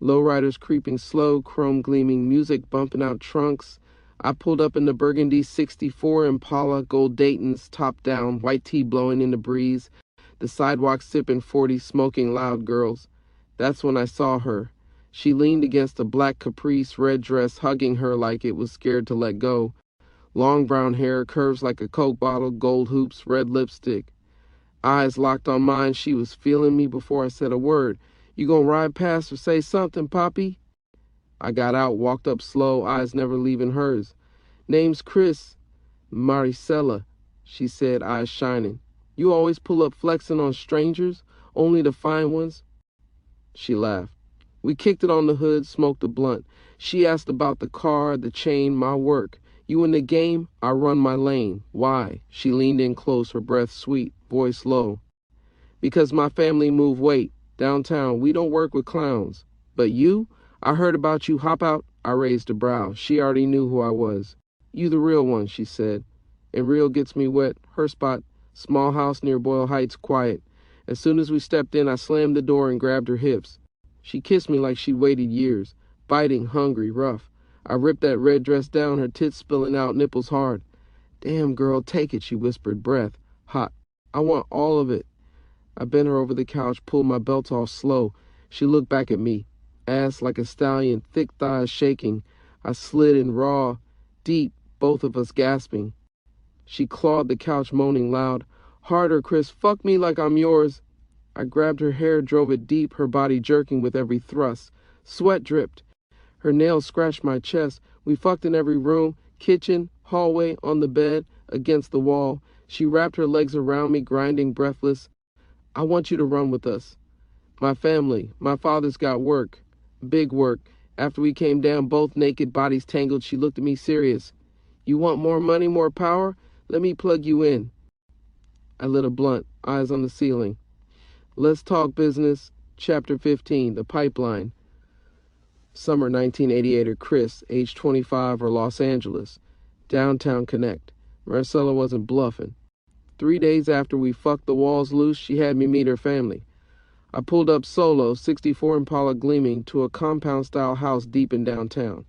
Lowriders creeping slow, chrome gleaming, music bumping out trunks. I pulled up in the burgundy 64 Impala, gold Dayton's, top down, white tea blowing in the breeze, the sidewalk sipping 40, smoking loud girls. That's when I saw her. She leaned against a black caprice, red dress, hugging her like it was scared to let go. Long brown hair, curves like a Coke bottle, gold hoops, red lipstick. Eyes locked on mine, she was feeling me before I said a word. You gonna ride past or say something, Poppy? I got out, walked up slow, eyes never leaving hers. Name's Chris. Maricela, she said, eyes shining. You always pull up flexing on strangers, only to find ones? She laughed. We kicked it on the hood, smoked a blunt. She asked about the car, the chain, my work. You in the game? I run my lane. Why? She leaned in close, her breath sweet, voice low. Because my family move weight. Downtown, we don't work with clowns. But you? I heard about you. Hop out. I raised a brow. She already knew who I was. You the real one, she said. And real gets me wet. Her spot, small house near Boyle Heights, quiet. As soon as we stepped in, I slammed the door and grabbed her hips. She kissed me like she'd waited years, biting, hungry, rough. I ripped that red dress down, her tits spilling out, nipples hard. Damn, girl, take it, she whispered, breath hot. I want all of it. I bent her over the couch, pulled my belt off slow. She looked back at me, ass like a stallion, thick thighs shaking. I slid in raw, deep, both of us gasping. She clawed the couch, moaning loud. Harder, Chris, fuck me like I'm yours. I grabbed her hair, drove it deep, her body jerking with every thrust. Sweat dripped. Her nails scratched my chest. We fucked in every room, kitchen, hallway, on the bed, against the wall. She wrapped her legs around me, grinding, breathless. I want you to run with us. My family, my father's got work. Big work. After we came down, both naked, bodies tangled, she looked at me serious. You want more money, more power? Let me plug you in. I lit a blunt, eyes on the ceiling. Let's talk business. Chapter 15, The Pipeline. Summer 1988 or Chris, age 25 or Los Angeles. Downtown Connect. Marcella wasn't bluffing. 3 days after we fucked the walls loose, she had me meet her family. I pulled up solo, 64 Impala gleaming, to a compound-style house deep in downtown.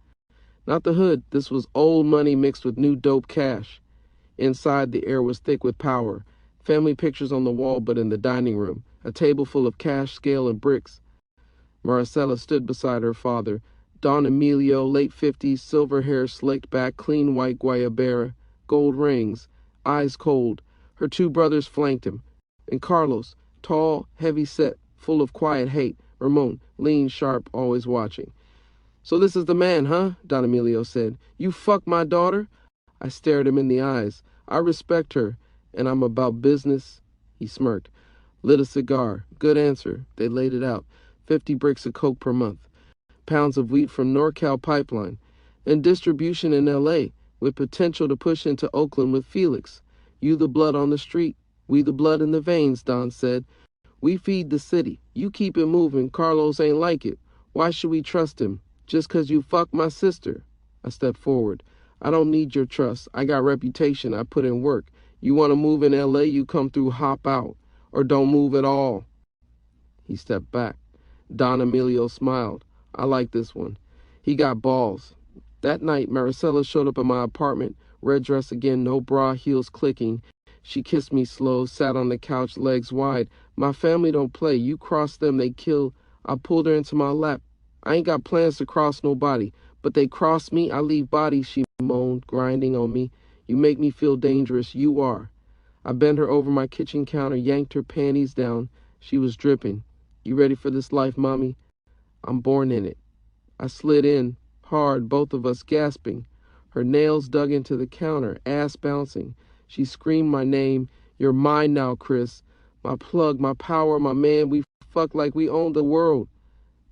Not the hood, this was old money mixed with new dope cash. Inside, the air was thick with power. Family pictures on the wall, but in the dining room, a table full of cash, scale, and bricks. Marcella stood beside her father, Don Emilio, late 50s, silver hair slicked back, clean white guayabera, gold rings, eyes cold. Her 2 brothers flanked him. And Carlos, tall, heavy-set, full of quiet hate. Ramon, lean, sharp, always watching. So this is the man, huh? Don Emilio said. You fuck my daughter? I stared him in the eyes. I respect her, and I'm about business. He smirked. Lit a cigar. Good answer. They laid it out. 50 bricks of coke per month. Pounds of wheat from NorCal Pipeline. And distribution in L.A., with potential to push into Oakland with Felix. You the blood on the street. We the blood in the veins, Don said. We feed the city. You keep it moving. Carlos ain't like it. Why should we trust him? Just 'cause you fucked my sister. I stepped forward. I don't need your trust. I got reputation. I put in work. You want to move in L.A., you come through hop out. Or don't move at all. He stepped back. Don Emilio smiled. I like this one. He got balls. That night, Maricela showed up at my apartment, red dress again, no bra, heels clicking. She kissed me slow, sat on the couch, legs wide. My family don't play. You cross them, they kill. I pulled her into my lap. I ain't got plans to cross nobody, but they cross me, I leave bodies, she moaned, grinding on me. You make me feel dangerous. You are. I bent her over my kitchen counter, yanked her panties down. She was dripping. You ready for this life, Mommy? I'm born in it. I slid in, hard, both of us gasping. Her nails dug into the counter, ass bouncing. She screamed my name. You're mine now, Chris. My plug, my power, my man. We fucked like we owned the world.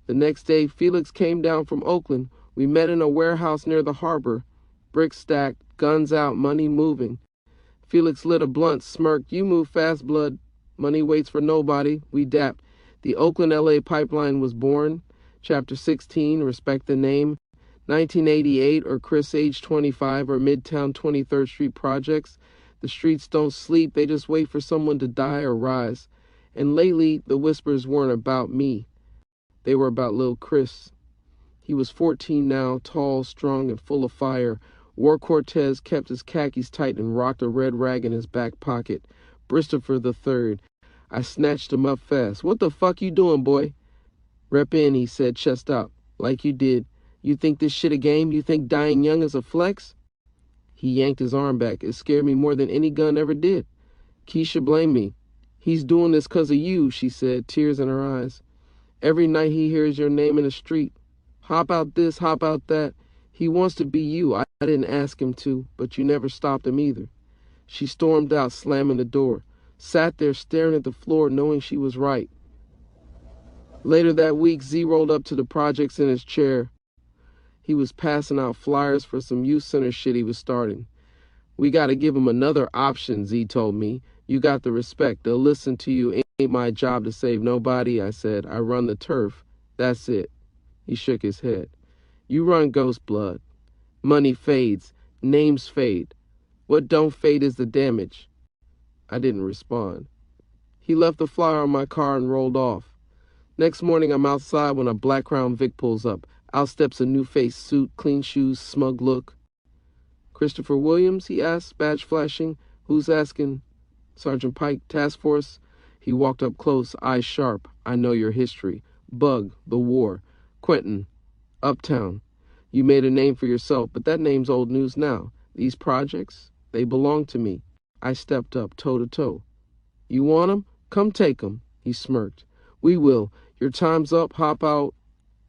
The next day, Felix came down from Oakland. We met in a warehouse near the harbor. Bricks stacked, guns out, money moving. Felix lit a blunt, smirked. You move fast, blood. Money waits for nobody. We dapped. The Oakland-LA pipeline was born. Chapter 16, respect the name. 1988, or Chris, age 25, or Midtown 23rd Street Projects. The streets don't sleep. They just wait for someone to die or rise. And lately, the whispers weren't about me. They were about Lil Chris. He was 14 now, tall, strong, and full of fire. Wore Cortez, kept his khakis tight, and rocked a red rag in his back pocket. Bristopher the Third. I snatched him up fast. What the fuck you doing, boy? Rep in, he said, chest out. Like you did. You think this shit a game? You think dying young is a flex? He yanked his arm back. It scared me more than any gun ever did. Keisha blamed me. He's doing this 'cause of you, she said, tears in her eyes. Every night he hears your name in the street. Hop out this, hop out that. He wants to be you. I didn't ask him to, but you never stopped him either. She stormed out, slamming the door. Sat there staring at the floor, knowing she was right. Later that week, Z rolled up to the projects in his chair. He was passing out flyers for some youth center shit he was starting. We got to give him another option, Z told me. You got the respect. They'll listen to you. Ain't my job to save nobody, I said. I run the turf. That's it. He shook his head. You run Ghost Blood. Money fades. Names fade. What don't fade is the damage. I didn't respond. He left the flyer on my car and rolled off. Next morning, I'm outside when a black Crown Vic pulls up. Out steps a new-faced suit, clean shoes, smug look. Christopher Williams, he asked, badge flashing. Who's asking? Sergeant Pike, task force. He walked up close, eyes sharp. I know your history. Bug, the war. Quentin, Uptown. You made a name for yourself, but that name's old news now. These projects, they belong to me. I stepped up, toe to toe. You want 'em? Come take 'em. He smirked. We will. Your time's up. Hop out.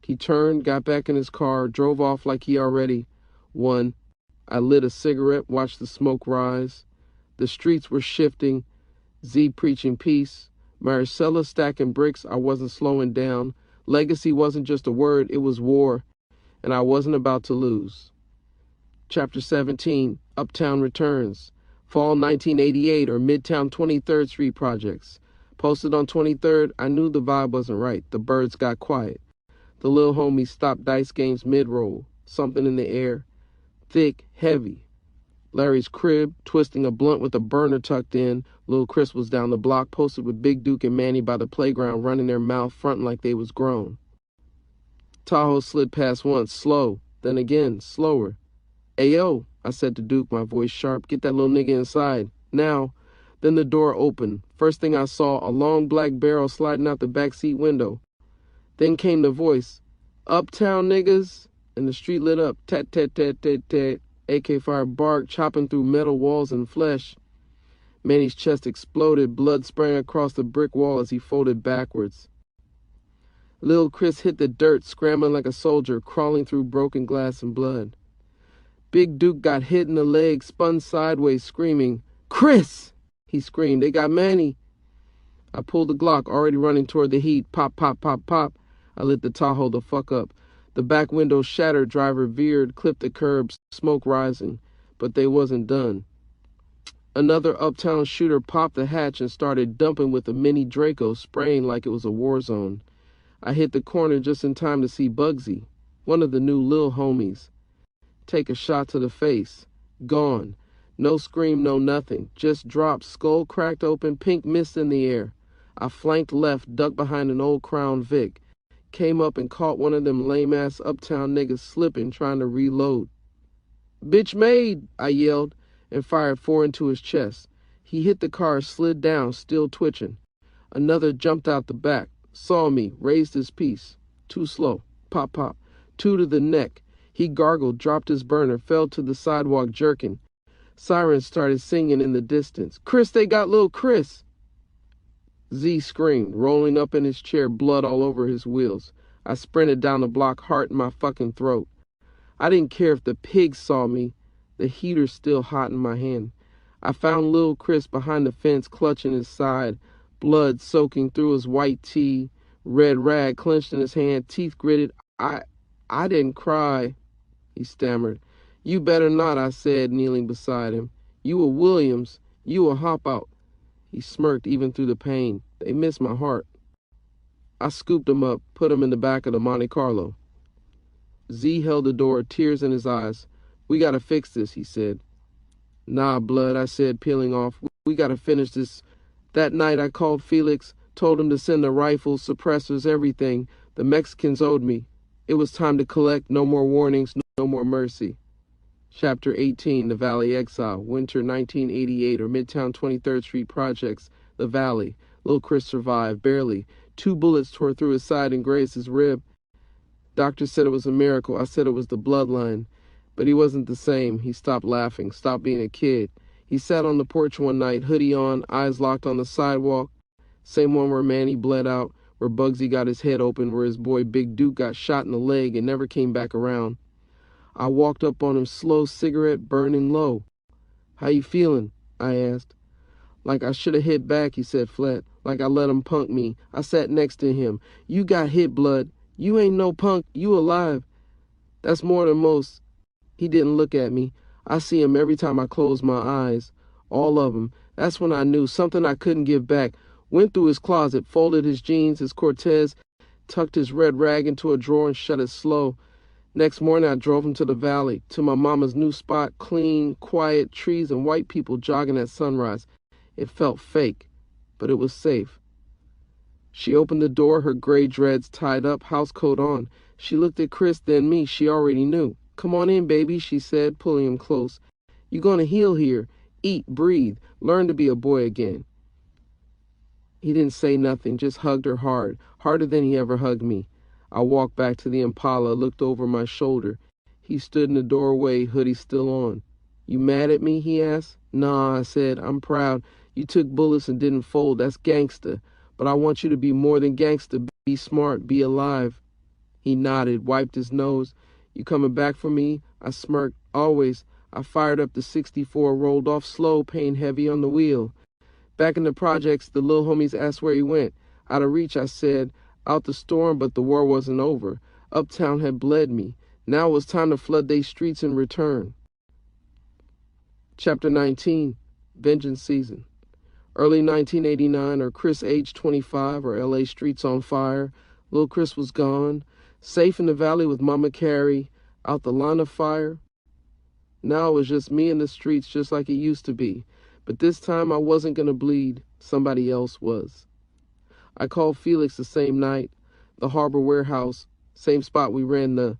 He turned, got back in his car, drove off like he already won. I lit a cigarette, watched the smoke rise. The streets were shifting. Z preaching peace. Maricela stacking bricks. I wasn't slowing down. Legacy wasn't just a word, it was war. And I wasn't about to lose. Chapter 17, Uptown Returns. Fall 1988 or Midtown 23rd Street Projects. Posted on 23rd, I knew the vibe wasn't right. The birds got quiet. The little homies stopped dice games mid-roll. Something in the air. Thick, heavy. Larry's crib, twisting a blunt with a burner tucked in. Lil Chris was down the block, posted with Big Duke and Manny by the playground, running their mouth, fronting like they was grown. Tahoe slid past once, slow, then again, slower. Ayo, I said to Duke, my voice sharp, get that little nigga inside. Now. Then the door opened. First thing I saw, a long black barrel sliding out the backseat window. Then came the voice, Uptown niggas, and the street lit up, tat, tat, tat, tat, tat. AK fire barked, chopping through metal walls and flesh. Manny's chest exploded, blood spraying across the brick wall as he folded backwards. Lil Chris hit the dirt, scrambling like a soldier, crawling through broken glass and blood. Big Duke got hit in the leg, spun sideways, screaming, Chris! He screamed, they got Manny. I pulled the Glock, already running toward the heat. Pop, pop, pop, pop. I lit the Tahoe the fuck up. The back window shattered, driver veered, clipped the curbs, smoke rising. But they wasn't done. Another Uptown shooter popped the hatch and started dumping with a mini Draco, spraying like it was a war zone. I hit the corner just in time to see Bugsy, one of the new lil homies, take a shot to the face. Gone. No scream, no nothing. Just dropped, skull cracked open, pink mist in the air. I flanked left, ducked behind an old Crown Vic. Came up and caught one of them lame-ass Uptown niggas slipping, trying to reload. Bitch made, I yelled, and fired 4 into his chest. He hit the car, slid down, still twitching. Another jumped out the back, saw me, raised his piece. Too slow. Pop, pop. 2 to the neck. He gargled, dropped his burner, fell to the sidewalk jerking. Sirens started singing in the distance. Chris, they got little Chris. Z screamed, rolling up in his chair, blood all over his wheels. I sprinted down the block, heart in my fucking throat. I didn't care if the pigs saw me. The heater's still hot in my hand. I found little Chris behind the fence, clutching his side, blood soaking through his white tee, red rag clenched in his hand, teeth gritted. I didn't cry, he stammered. You better not, I said, kneeling beside him. You a Williams. You a hop out. He smirked even through the pain. They missed my heart. I scooped him up, put him in the back of the Monte Carlo. Z held the door, tears in his eyes. We gotta fix this, he said. Nah, blood, I said, peeling off. We gotta finish this. That night I called Felix, told him to send the rifles, suppressors, everything. The Mexicans owed me. It was time to collect. No more warnings, no more mercy. Chapter 18, The Valley Exile, Winter 1988 or Midtown 23rd Street Projects, The Valley. Lil Chris survived, barely. 2 bullets tore through his side and grazed his rib. Doctor said it was a miracle. I said it was the bloodline. But he wasn't the same. He stopped laughing, stopped being a kid. He sat on the porch one night, hoodie on, eyes locked on the sidewalk. Same one where Manny bled out, where Bugsy got his head open, where his boy Big Duke got shot in the leg and never came back around. I walked up on him, slow, cigarette burning low. How you feeling? I asked. Like I should have hit back, he said flat. Like I let him punk me. I sat next to him. You got hit, blood. You ain't no punk. You alive. That's more than most. He didn't look at me. I see him every time I close my eyes. All of them. That's when I knew something I couldn't give back. Went through his closet, folded his jeans, his Cortez, tucked his red rag into a drawer and shut it slow. Next morning, I drove him to the valley, to my mama's new spot, clean, quiet, trees and white people jogging at sunrise. It felt fake, but it was safe. She opened the door, her gray dreads tied up, house coat on. She looked at Chris, then me. She already knew. Come on in, baby, she said, pulling him close. You're gonna heal here. Eat, breathe, learn to be a boy again. He didn't say nothing, just hugged her hard, harder than he ever hugged me. I walked back to the Impala, looked over my shoulder. He stood in the doorway, hoodie still on. You mad at me, he asked. Nah, I said, I'm proud. You took bullets and didn't fold, that's gangsta. But I want you to be more than gangsta. Be smart, be alive. He nodded, wiped his nose. You coming back for me? I smirked. Always. I fired up the 64, rolled off slow, pain heavy on the wheel. Back in the projects, the little homies asked where he went. Out of reach, I said, out the storm, but the war wasn't over. Uptown had bled me. Now it was time to flood they streets in return. Chapter 19, Vengeance Season. Early 1989, or Chris age 25, or LA streets on fire. Little Chris was gone. Safe in the valley with Mama Carrie. Out the line of fire. Now it was just me in the streets, just like it used to be. But this time I wasn't going to bleed. Somebody else was. I called Felix the same night. The Harbor Warehouse. Same spot we ran and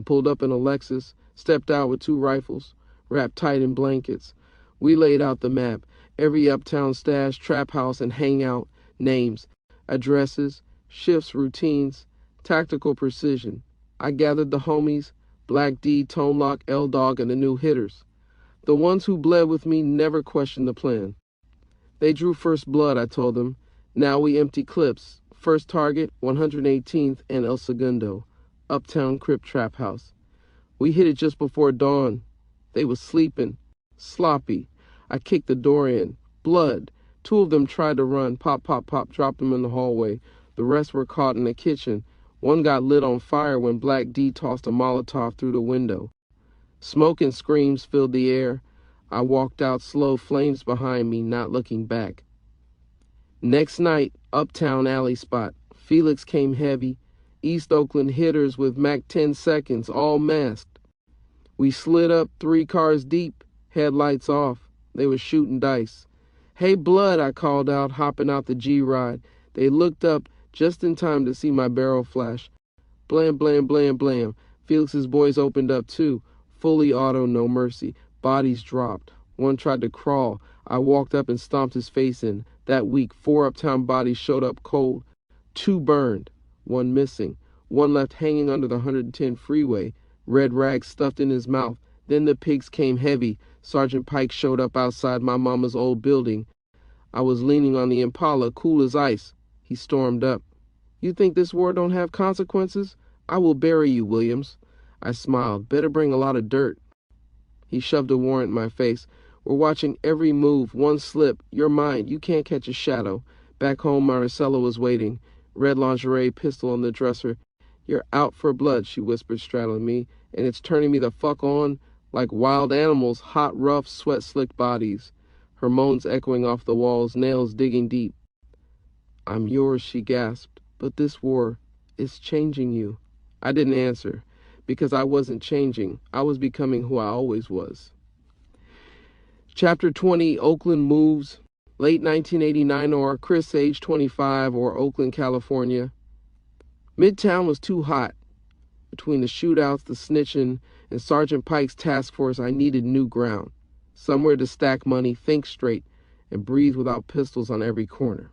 pulled up in a Lexus. Stepped out with 2 rifles. Wrapped tight in blankets. We laid out the map. Every uptown stash, trap house, and hangout. Names. Addresses. Shifts, routines. Tactical precision. I gathered the homies. Black D, Tone Lock, L-Dog, and the new hitters. The ones who bled with me never questioned the plan. They drew first blood, I told them. Now we empty clips. First target, 118th and El Segundo. Uptown Crip Trap House. We hit it just before dawn. They was sleeping. Sloppy. I kicked the door in. Blood. 2 of them tried to run. Pop, pop, pop. Dropped them in the hallway. The rest were caught in the kitchen. One got lit on fire when Black D tossed a Molotov through the window. Smoke and screams filled the air. I walked out slow, flames behind me, not looking back. Next night, Uptown alley spot. Felix came heavy. East Oakland hitters with Mac 10 seconds, all masked. We slid up 3 cars deep, headlights off. They were shooting dice. Hey, Blood, I called out, hopping out the G-Ride. They looked up just in time to see my barrel flash. Blam, blam, blam, blam. Felix's boys opened up too. Fully auto, no mercy. Bodies dropped. One tried to crawl. I walked up and stomped his face in. That week, 4 Uptown bodies showed up cold. 2 burned. 1 missing. 1 left hanging under the 110 freeway. Red rags stuffed in his mouth. Then the pigs came heavy. Sergeant Pike showed up outside my mama's old building. I was leaning on the Impala, cool as ice. He stormed up. You think this war don't have consequences? I will bury you, Williams. I smiled. Better bring a lot of dirt. He shoved a warrant in my face. We're watching every move. 1 slip. You're mine. You can't catch a shadow. Back home, Maricela was waiting. Red lingerie, pistol on the dresser. You're out for blood, she whispered, straddling me. And it's turning me the fuck on like wild animals, hot, rough, sweat-slicked bodies. Her moans echoing off the walls, nails digging deep. I'm yours, she gasped. But this war is changing you. I didn't answer. Because I wasn't changing. I was becoming who I always was. Chapter 20, Oakland Moves. Late 1989, or Chris age 25, or Oakland, California. Midtown was too hot. Between the shootouts, the snitching, and Sergeant Pike's task force, I needed new ground. Somewhere to stack money, think straight, and breathe without pistols on every corner.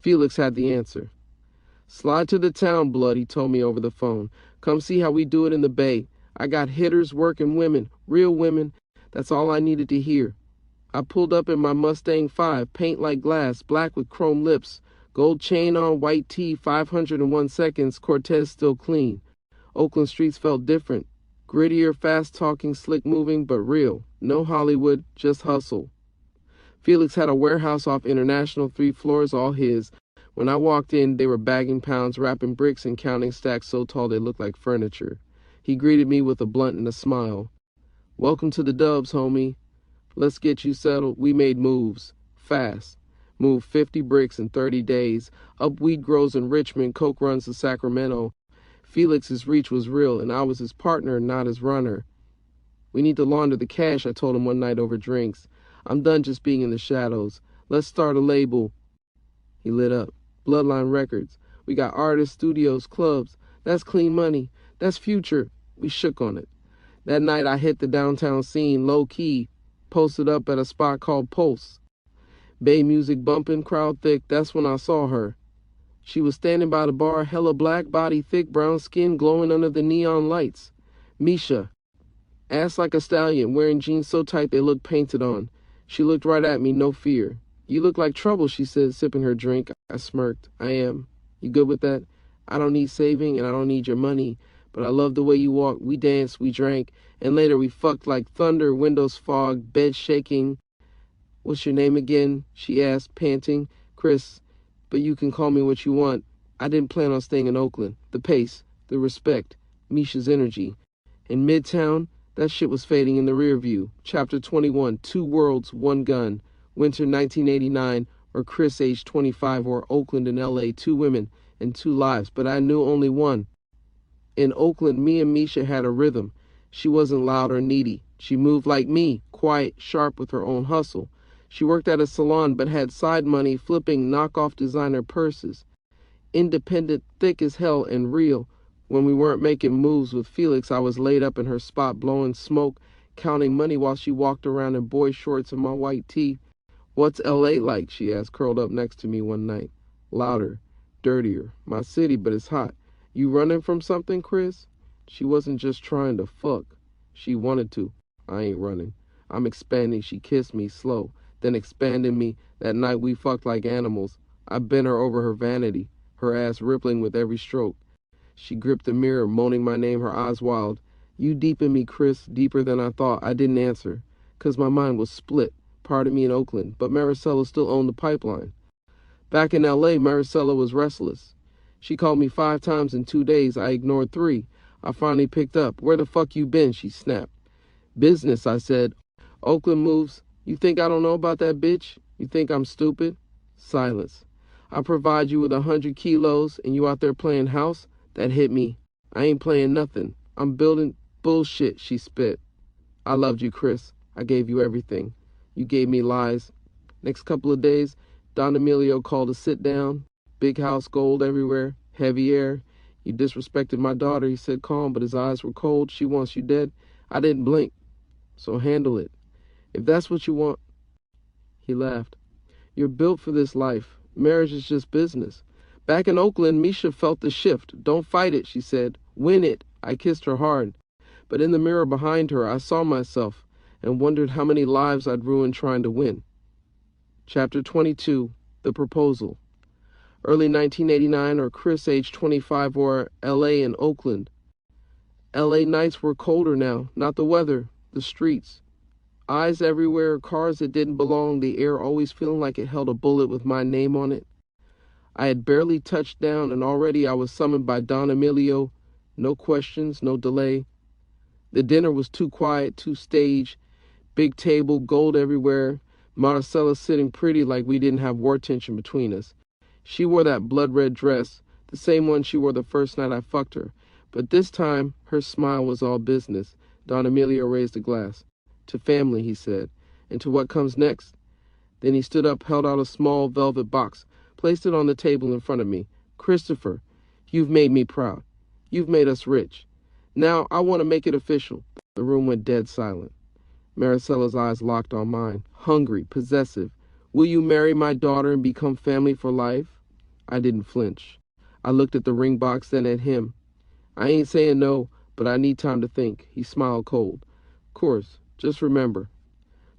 Felix had the answer. Slide to the town, Blood, he told me over the phone. Come see how we do it in the Bay. I got hitters, working women, real women. That's all I needed to hear. I pulled up in my Mustang 5, paint like glass, black with chrome lips, gold chain on, white tee, 501 seconds, Cortez still clean. Oakland streets felt different. Grittier, fast-talking, slick-moving, but real. No Hollywood, just hustle. Felix had a warehouse off International, 3 floors, all his. When I walked in, they were bagging pounds, wrapping bricks, and counting stacks so tall they looked like furniture. He greeted me with a blunt and a smile. Welcome to the Dubs, homie. Let's get you settled. We made moves. Fast. Moved 50 bricks in 30 days. Up weed grows in Richmond, coke runs to Sacramento. Felix's reach was real, and I was his partner, not his runner. We need to launder the cash, I told him one night over drinks. I'm done just being in the shadows. Let's start a label. He lit up. Bloodline Records. We got artists, studios, clubs. That's clean money. That's future. We shook on it. That night I hit the downtown scene, low-key, posted up at a spot called Pulse. Bay music bumping, crowd thick, that's when I saw her. She was standing by the bar, hella black, body thick, brown skin glowing under the neon lights. Misha. Ass like a stallion, wearing jeans so tight they looked painted on. She looked right at me, no fear. You look like trouble, she said, sipping her drink. I smirked. I am. You good with that? I don't need saving and I don't need your money, but I love the way you walk. We danced, we drank, and later we fucked like thunder, windows fogged, bed shaking. What's your name again? She asked, panting. Chris, but you can call me what you want. I didn't plan on staying in Oakland. The pace, the respect, Misha's energy. In Midtown, that shit was fading in the rear view. Chapter 21, 2 worlds, 1 gun. Winter 1989, or Chris age 25, or Oakland and LA, 2 women and 2 lives, but I knew only one. In Oakland, me and Misha had a rhythm. She wasn't loud or needy. She moved like me, quiet, sharp with her own hustle. She worked at a salon but had side money flipping knockoff designer purses. Independent, thick as hell, and real. When we weren't making moves with Felix, I was laid up in her spot blowing smoke, counting money while she walked around in boy shorts and my white tee. What's L.A. like? She asked, curled up next to me one night. Louder, dirtier. My city, but it's hot. You running from something, Chris? She wasn't just trying to fuck. She wanted to. I ain't running. I'm expanding. She kissed me slow, then expanded me. That night we fucked like animals. I bent her over her vanity, her ass rippling with every stroke. She gripped the mirror, moaning my name, her eyes wild. You deep in me, Chris, deeper than I thought. I didn't answer, 'cause my mind was split. Part of me in Oakland, but Maricela still owned the pipeline. Back in L.A., Maricela was restless. She called me 5 times in 2 days. I ignored 3. I finally picked up. Where the fuck you been? She snapped. Business, I said. Oakland moves. You think I don't know about that bitch? You think I'm stupid? Silence. I provide you with 100 kilos and you out there playing house? That hit me. I ain't playing nothing. I'm building bullshit, she spit. I loved you, Chris. I gave you everything. You gave me lies. Next couple of days, Don Emilio called to sit down. Big house, gold everywhere, heavy air. You disrespected my daughter, he said calm, but his eyes were cold. She wants you dead. I didn't blink. So handle it. If that's what you want. He laughed. You're built for this life. Marriage is just business. Back in Oakland, Misha felt the shift. Don't fight it, she said. Win it. I kissed her hard. But in the mirror behind her, I saw myself and wondered how many lives I'd ruined trying to win. Chapter 22, The Proposal. Early 1989, or Chris, age 25, or L.A. and Oakland. L.A. nights were colder now, not the weather, the streets. Eyes everywhere, cars that didn't belong, the air always feeling like it held a bullet with my name on it. I had barely touched down, and already I was summoned by Don Emilio. No questions, no delay. The dinner was too quiet, too staged. Big table, gold everywhere. Maricela sitting pretty like we didn't have war tension between us. She wore that blood-red dress, the same one she wore the first night I fucked her. But this time, her smile was all business. Don Emilio raised a glass. To family, he said. And to what comes next? Then he stood up, held out a small velvet box, placed it on the table in front of me. Christopher, you've made me proud. You've made us rich. Now I want to make it official. The room went dead silent. Maricela's eyes locked on mine, hungry, possessive. Will you marry my daughter and become family for life? I didn't flinch. I looked at the ring box, then at him. I ain't saying no, but I need time to think. He smiled cold. Of course, just remember,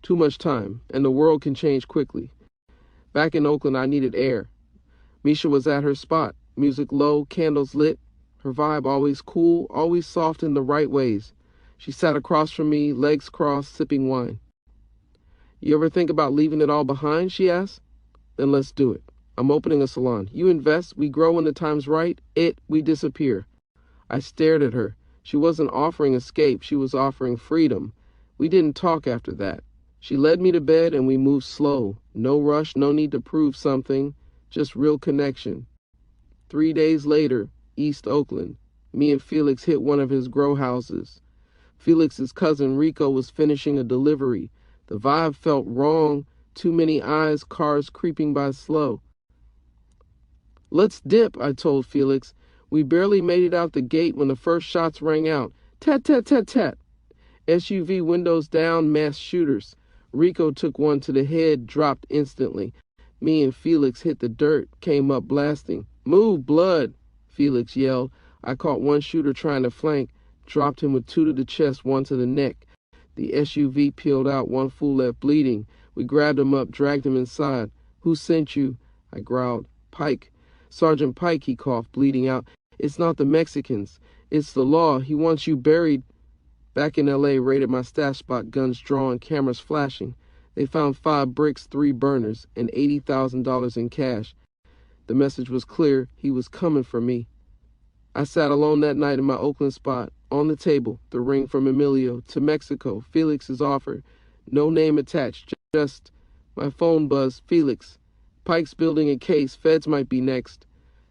too much time, and the world can change quickly. Back in Oakland, I needed air. Misha was at her spot, music low, candles lit. Her vibe always cool, always soft in the right ways. She sat across from me, legs crossed, sipping wine. You ever think about leaving it all behind, she asked. Then let's do it. I'm opening a salon. You invest, we grow when the time's right. We disappear. I stared at her. She wasn't offering escape, she was offering freedom. We didn't talk after that. She led me to bed and we moved slow. No rush, no need to prove something, just real connection. 3 days later, East Oakland, me and Felix hit one of his grow houses. Felix's cousin Rico was finishing a delivery. The vibe felt wrong. Too many eyes, cars creeping by slow. Let's dip, I told Felix. We barely made it out the gate when the first shots rang out. Tat, tat, tat, tat. SUV windows down, mass shooters. Rico took one to the head, dropped instantly. Me and Felix hit the dirt, came up blasting. Move, blood, Felix yelled. I caught one shooter trying to flank, dropped him with two to the chest, one to the neck. The SUV peeled out, one fool left bleeding. We grabbed him up, dragged him inside. Who sent you? I growled. Pike. Sergeant Pike, he coughed, bleeding out. It's not the Mexicans. It's the law. He wants you buried. Back in L.A., raided my stash spot, guns drawn, cameras flashing. They found 5 bricks, 3 burners, and $80,000 in cash. The message was clear. He was coming for me. I sat alone that night in my Oakland spot. On the table, the ring from Emilio. To Mexico, Felix's offer. No name attached, just my phone buzzed. Felix. Pike's building a case. Feds might be next.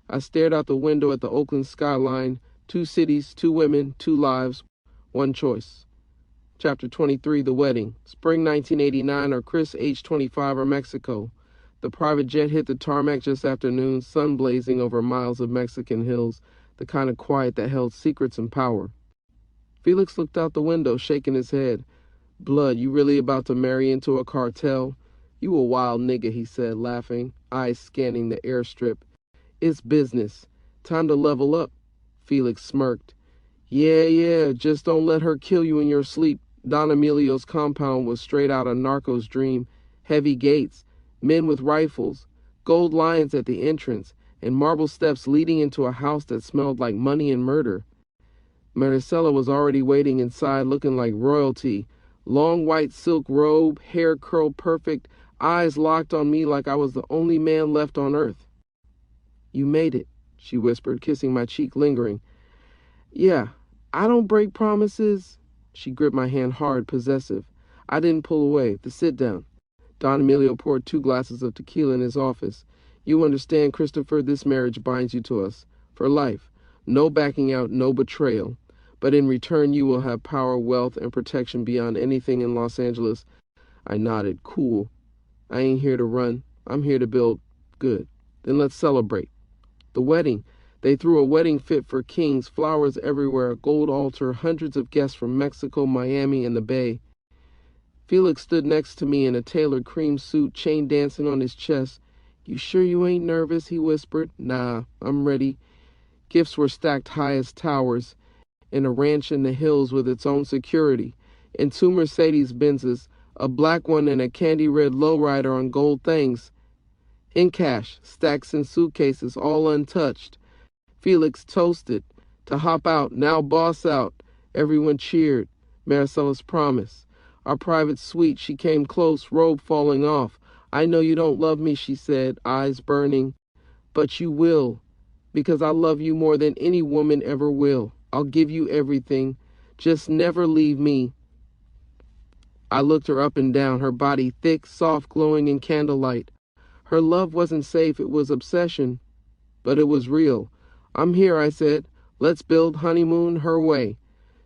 I stared out the window at the Oakland skyline. 2 cities, 2 women, 2 lives, 1 choice. Chapter 23, The Wedding. Spring 1989, or Chris, age 25, or Mexico. The private jet hit the tarmac just after noon, sun blazing over miles of Mexican hills, the kind of quiet that held secrets and power. Felix looked out the window, shaking his head. Blood, you really about to marry into a cartel? You a wild nigga, he said, laughing, eyes scanning the airstrip. It's business. Time to level up. Felix smirked. Yeah, just don't let her kill you in your sleep. Don Emilio's compound was straight out of Narco's dream. Heavy gates, men with rifles, gold lions at the entrance, and marble steps leading into a house that smelled like money and murder. Maricela was already waiting inside, looking like royalty. Long white silk robe, hair curled perfect, eyes locked on me like I was the only man left on earth. You made it, she whispered, kissing my cheek, lingering. Yeah, I don't break promises. She gripped my hand hard, possessive. I didn't pull away. The sit down. Don Emilio poured 2 glasses of tequila in his office. You understand, Christopher, this marriage binds you to us. For life. No backing out, no betrayal. But in return, you will have power, wealth, and protection beyond anything in Los Angeles. I nodded. Cool. I ain't here to run. I'm here to build. Good. Then let's celebrate. The wedding. They threw a wedding fit for kings, flowers everywhere, a gold altar, hundreds of guests from Mexico, Miami, and the Bay. Felix stood next to me in a tailored cream suit, chain dancing on his chest. You sure you ain't nervous? He whispered. Nah, I'm ready. Gifts were stacked high as towers, in a ranch in the hills with its own security, and 2 Mercedes-Benzes, a black one and a candy-red lowrider on gold things. In cash, stacks in suitcases, all untouched. Felix toasted. To hop out, now boss out. Everyone cheered. Maricela's promise. Our private suite, she came close, robe falling off. I know you don't love me, she said, eyes burning. But you will, because I love you more than any woman ever will. I'll give you everything. Just never leave me. I looked her up and down, her body thick, soft, glowing in candlelight. Her love wasn't safe, it was obsession. But it was real. I'm here, I said. Let's build honeymoon her way.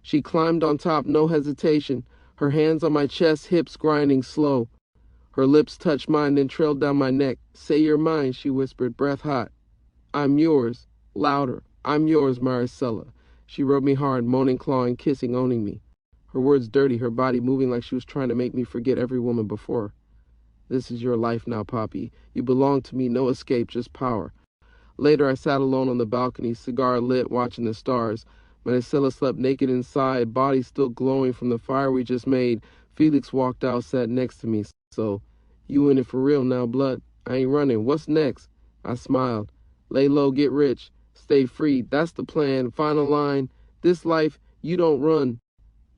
She climbed on top, no hesitation, her hands on my chest, hips grinding slow. Her lips touched mine, then trailed down my neck. Say you're mine, she whispered, breath hot. I'm yours. Louder. I'm yours, Maricela. She rubbed me hard, moaning, clawing, kissing, owning me. Her words dirty, her body moving like she was trying to make me forget every woman before. This is your life now, Poppy. You belong to me, no escape, just power. Later, I sat alone on the balcony, cigar lit, watching the stars. Maricela slept naked inside, body still glowing from the fire we just made. Felix walked out, sat next to me. So, you in it for real now, blood? I ain't running. What's next? I smiled. Lay low, get rich. Stay free. That's the plan. Final line. This life, you don't run.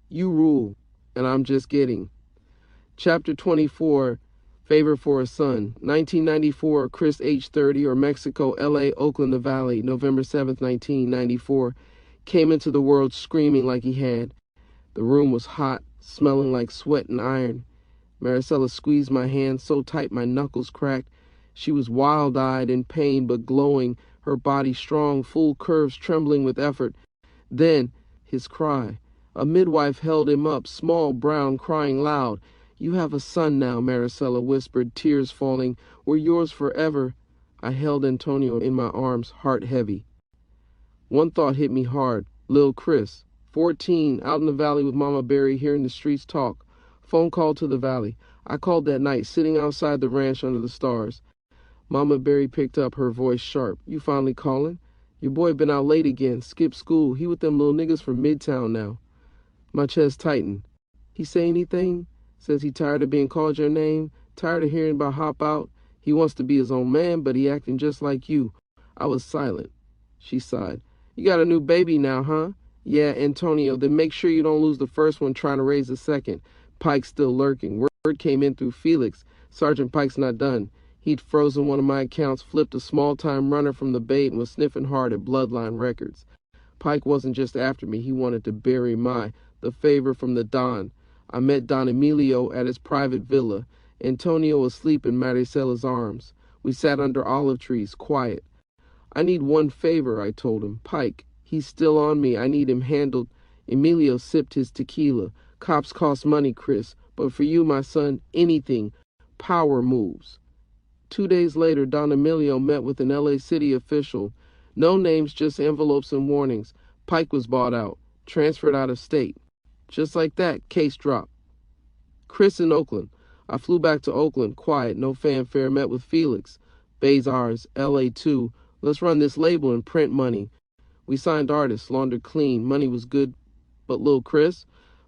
You rule. And I'm just getting. Chapter 24. Favor for a Son. 1994, Chris, age 30, or Mexico, L.A., Oakland, the Valley, November 7th, 1994. Came into the world screaming like he had. The room was hot, smelling like sweat and iron. Maricela squeezed my hand so tight my knuckles cracked. She was wild-eyed in pain but glowing, her body strong, full curves trembling with effort. Then, his cry. A midwife held him up, small, brown, crying loud. You have a son now, Maricela whispered, tears falling. We're yours forever. I held Antonio in my arms, heart heavy. One thought hit me hard. Lil' Chris. 14, out in the valley with Mama Berry, hearing the streets talk. Phone call to the valley. I called that night, sitting outside the ranch under the stars. Mama Berry picked up, her voice sharp. You finally calling? Your boy been out late again, skipped school. He with them little niggas from Midtown now. My chest tightened. He say anything? Says he tired of being called your name, tired of hearing about Hop Out. He wants to be his own man, but he acting just like you. I was silent. She sighed. You got a new baby now, huh? Yeah, Antonio, then make sure you don't lose the first one trying to raise the second. Pike's still lurking. Word came in through Felix. Sergeant Pike's not done. He'd frozen one of my accounts, flipped a small-time runner from the bait, and was sniffing hard at Bloodline records. Pike wasn't just after me. He wanted to bury the favor from the Don. I met Don Emilio at his private villa. Antonio asleep in Maricela's arms. We sat under olive trees, quiet. I need one favor, I told him. Pike, he's still on me. I need him handled. Emilio sipped his tequila. Cops cost money, Chris. But for you, my son, anything. Power moves. 2 days later, Don Emilio met with an LA City official. No names, just envelopes and warnings. Pike was bought out, transferred out of state. Just like that, case dropped. Chris in Oakland. I flew back to Oakland, quiet, no fanfare, met with Felix. Bazars, LA 2. Let's run this label and print money. We signed artists, laundered clean. Money was good, but Lil Chris?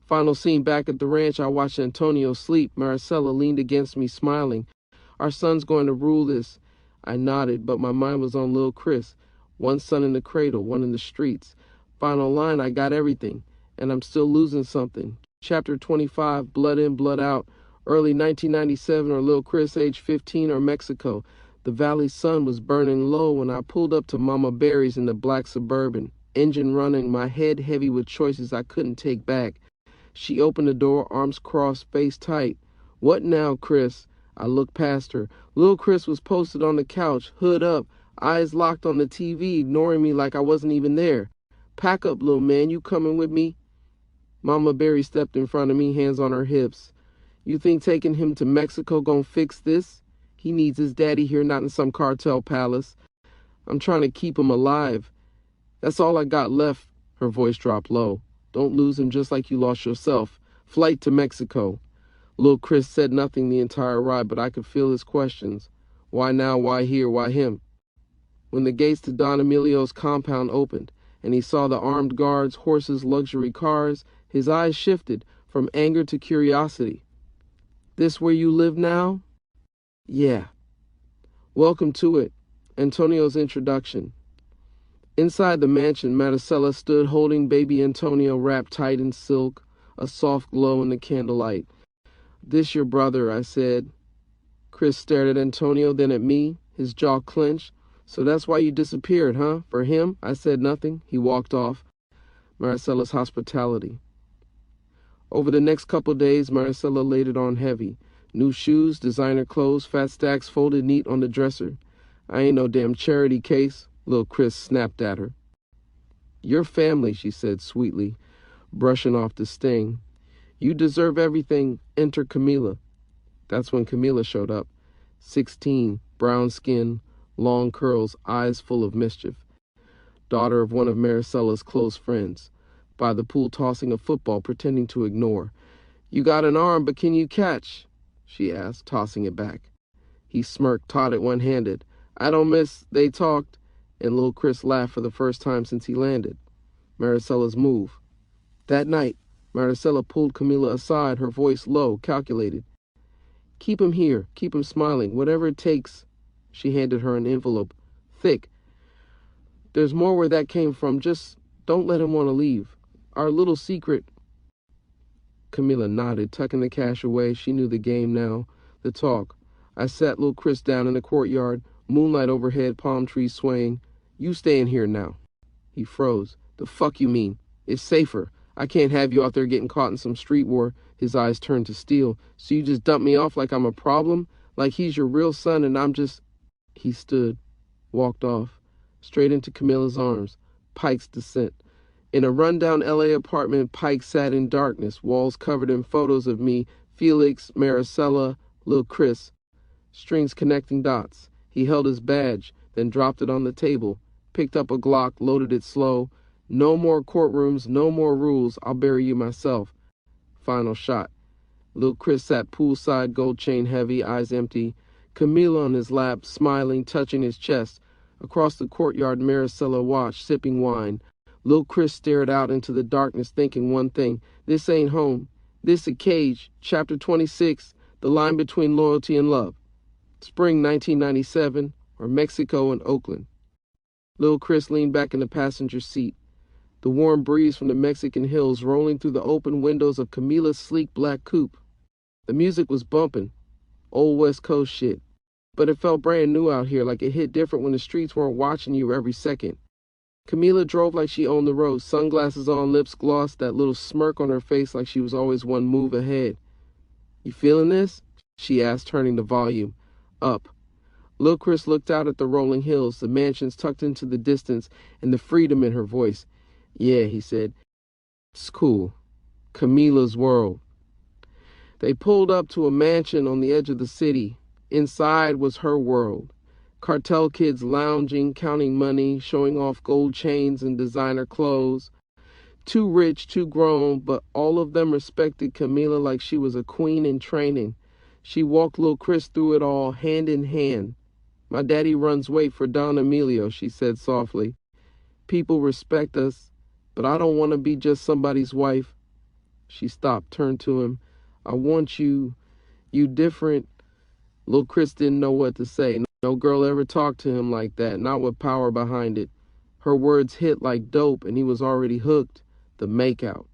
Final scene back at the ranch, I watched Antonio sleep. Maricela leaned against me, smiling. Our son's going to rule this. I nodded, but my mind was on Lil Chris. One son in the cradle, one in the streets. Final line, I got everything, and I'm still losing something. Chapter 25, Blood In, Blood Out. Early 1997, or Lil Chris, age 15, or Mexico. The valley sun was burning low when I pulled up to Mama Berry's in the black Suburban. Engine running, my head heavy with choices I couldn't take back. She opened the door, arms crossed, face tight. What now, Chris? I looked past her. Lil Chris was posted on the couch, hood up, eyes locked on the TV, ignoring me like I wasn't even there. Pack up, little man, you coming with me? Mama Berry stepped in front of me, hands on her hips. You think taking him to Mexico gonna fix this? He needs his daddy here, not in some cartel palace. I'm trying to keep him alive. That's all I got left. Her voice dropped low. Don't lose him just like you lost yourself. Flight to Mexico. Lil Chris said nothing the entire ride, but I could feel his questions. Why now? Why here? Why him? When the gates to Don Emilio's compound opened, and he saw the armed guards, horses, luxury cars, his eyes shifted from anger to curiosity. This where you live now? Yeah. Welcome to it. Antonio's introduction. Inside the mansion, Maricela stood holding baby Antonio wrapped tight in silk, a soft glow in the candlelight. This your brother, I said. Chris stared at Antonio, then at me, his jaw clenched. So that's why you disappeared, huh? For him? I said nothing. He walked off. Maricela's hospitality. Over the next couple days, Maricela laid it on heavy. New shoes, designer clothes, fat stacks folded neat on the dresser. I ain't no damn charity case, Lil Chris snapped at her. Your family, she said sweetly, brushing off the sting. You deserve everything. Enter Camila. That's when Camila showed up. 16, brown skin, long curls, eyes full of mischief. Daughter of one of Maricela's close friends. By the pool tossing a football, pretending to ignore. You got an arm, but can you catch? She asked, tossing it back. He smirked, taught it one-handed. I don't miss, they talked. And Lil Chris laughed for the first time since he landed. Maricela's move. That night, Maricela pulled Camila aside, her voice low, calculated. Keep him here, keep him smiling, whatever it takes. She handed her an envelope, thick. There's more where that came from, just don't let him want to leave. Our little secret. Camila nodded, tucking the cash away. She knew the game now, the talk. I sat Lil Chris down in the courtyard, moonlight overhead, palm trees swaying. You stay in here now. He froze. The fuck you mean? It's safer. I can't have you out there getting caught in some street war. His eyes turned to steel. So you just dump me off like I'm a problem? Like he's your real son and I'm just... He stood, walked off, straight into Camila's arms. Pike's descent. In a rundown LA apartment, Pike sat in darkness, walls covered in photos of me, Felix, Maricela, Lil Chris. Strings connecting dots. He held his badge, then dropped it on the table, picked up a Glock, loaded it slow. No more courtrooms, no more rules. I'll bury you myself. Final shot. Lil Chris sat poolside, gold chain heavy, eyes empty. Camila on his lap, smiling, touching his chest. Across the courtyard, Maricela watched, sipping wine. Lil Chris stared out into the darkness, thinking one thing. This ain't home. This a cage. Chapter 26, the line between loyalty and love. Spring 1997, or Mexico and Oakland. Lil Chris leaned back in the passenger seat. The warm breeze from the Mexican hills rolling through the open windows of Camila's sleek black coupe. The music was bumping. Old West Coast shit. But it felt brand new out here, like it hit different when the streets weren't watching you every second. Camila drove like she owned the road, sunglasses on, lips glossed, that little smirk on her face like she was always one move ahead. You feeling this? She asked, turning the volume up. Lil Chris looked out at the rolling hills, the mansions tucked into the distance, and the freedom in her voice. Yeah, he said. It's cool. Camila's world. They pulled up to a mansion on the edge of the city. Inside was her world. Cartel kids lounging, counting money, showing off gold chains and designer clothes. Too rich, too grown, but all of them respected Camila like she was a queen in training. She walked Lil Chris through it all, hand in hand. My daddy runs weight for Don Emilio, she said softly. People respect us, but I don't want to be just somebody's wife. She stopped, turned to him. I want you different. Lil Chris didn't know what to say. No girl ever talked to him like that, not with power behind it. Her words hit like dope, and he was already hooked. The makeout.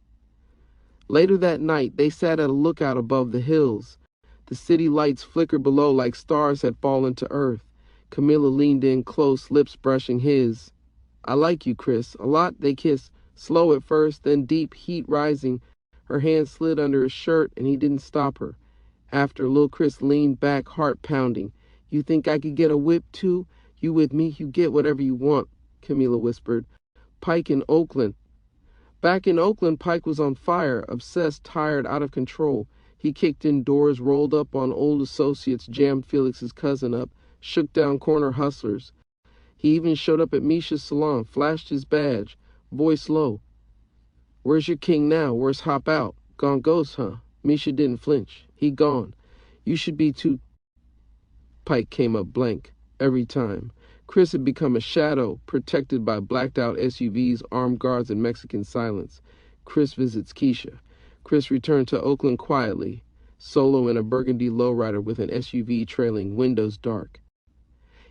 Later that night, they sat at a lookout above the hills. The city lights flickered below like stars had fallen to earth. Camila leaned in close, lips brushing his. I like you, Chris. A lot. They kissed. Slow at first, then deep, heat rising. Her hand slid under his shirt, and he didn't stop her. After, Lil Chris leaned back, heart pounding. You think I could get a whip, too? You with me, you get whatever you want, Camila whispered. Pike in Oakland. Back in Oakland, Pike was on fire, obsessed, tired, out of control. He kicked in doors, rolled up on old associates, jammed Felix's cousin up, shook down corner hustlers. He even showed up at Misha's salon, flashed his badge, voice low. Where's your king now? Where's Hop Out? Gone ghost, huh? Misha didn't flinch. He gone. You should be too. Pike came up blank, every time. Chris had become a shadow, protected by blacked-out SUVs, armed guards, and Mexican silence. Chris visits Keisha. Chris returned to Oakland quietly, solo in a burgundy lowrider with an SUV trailing, windows dark.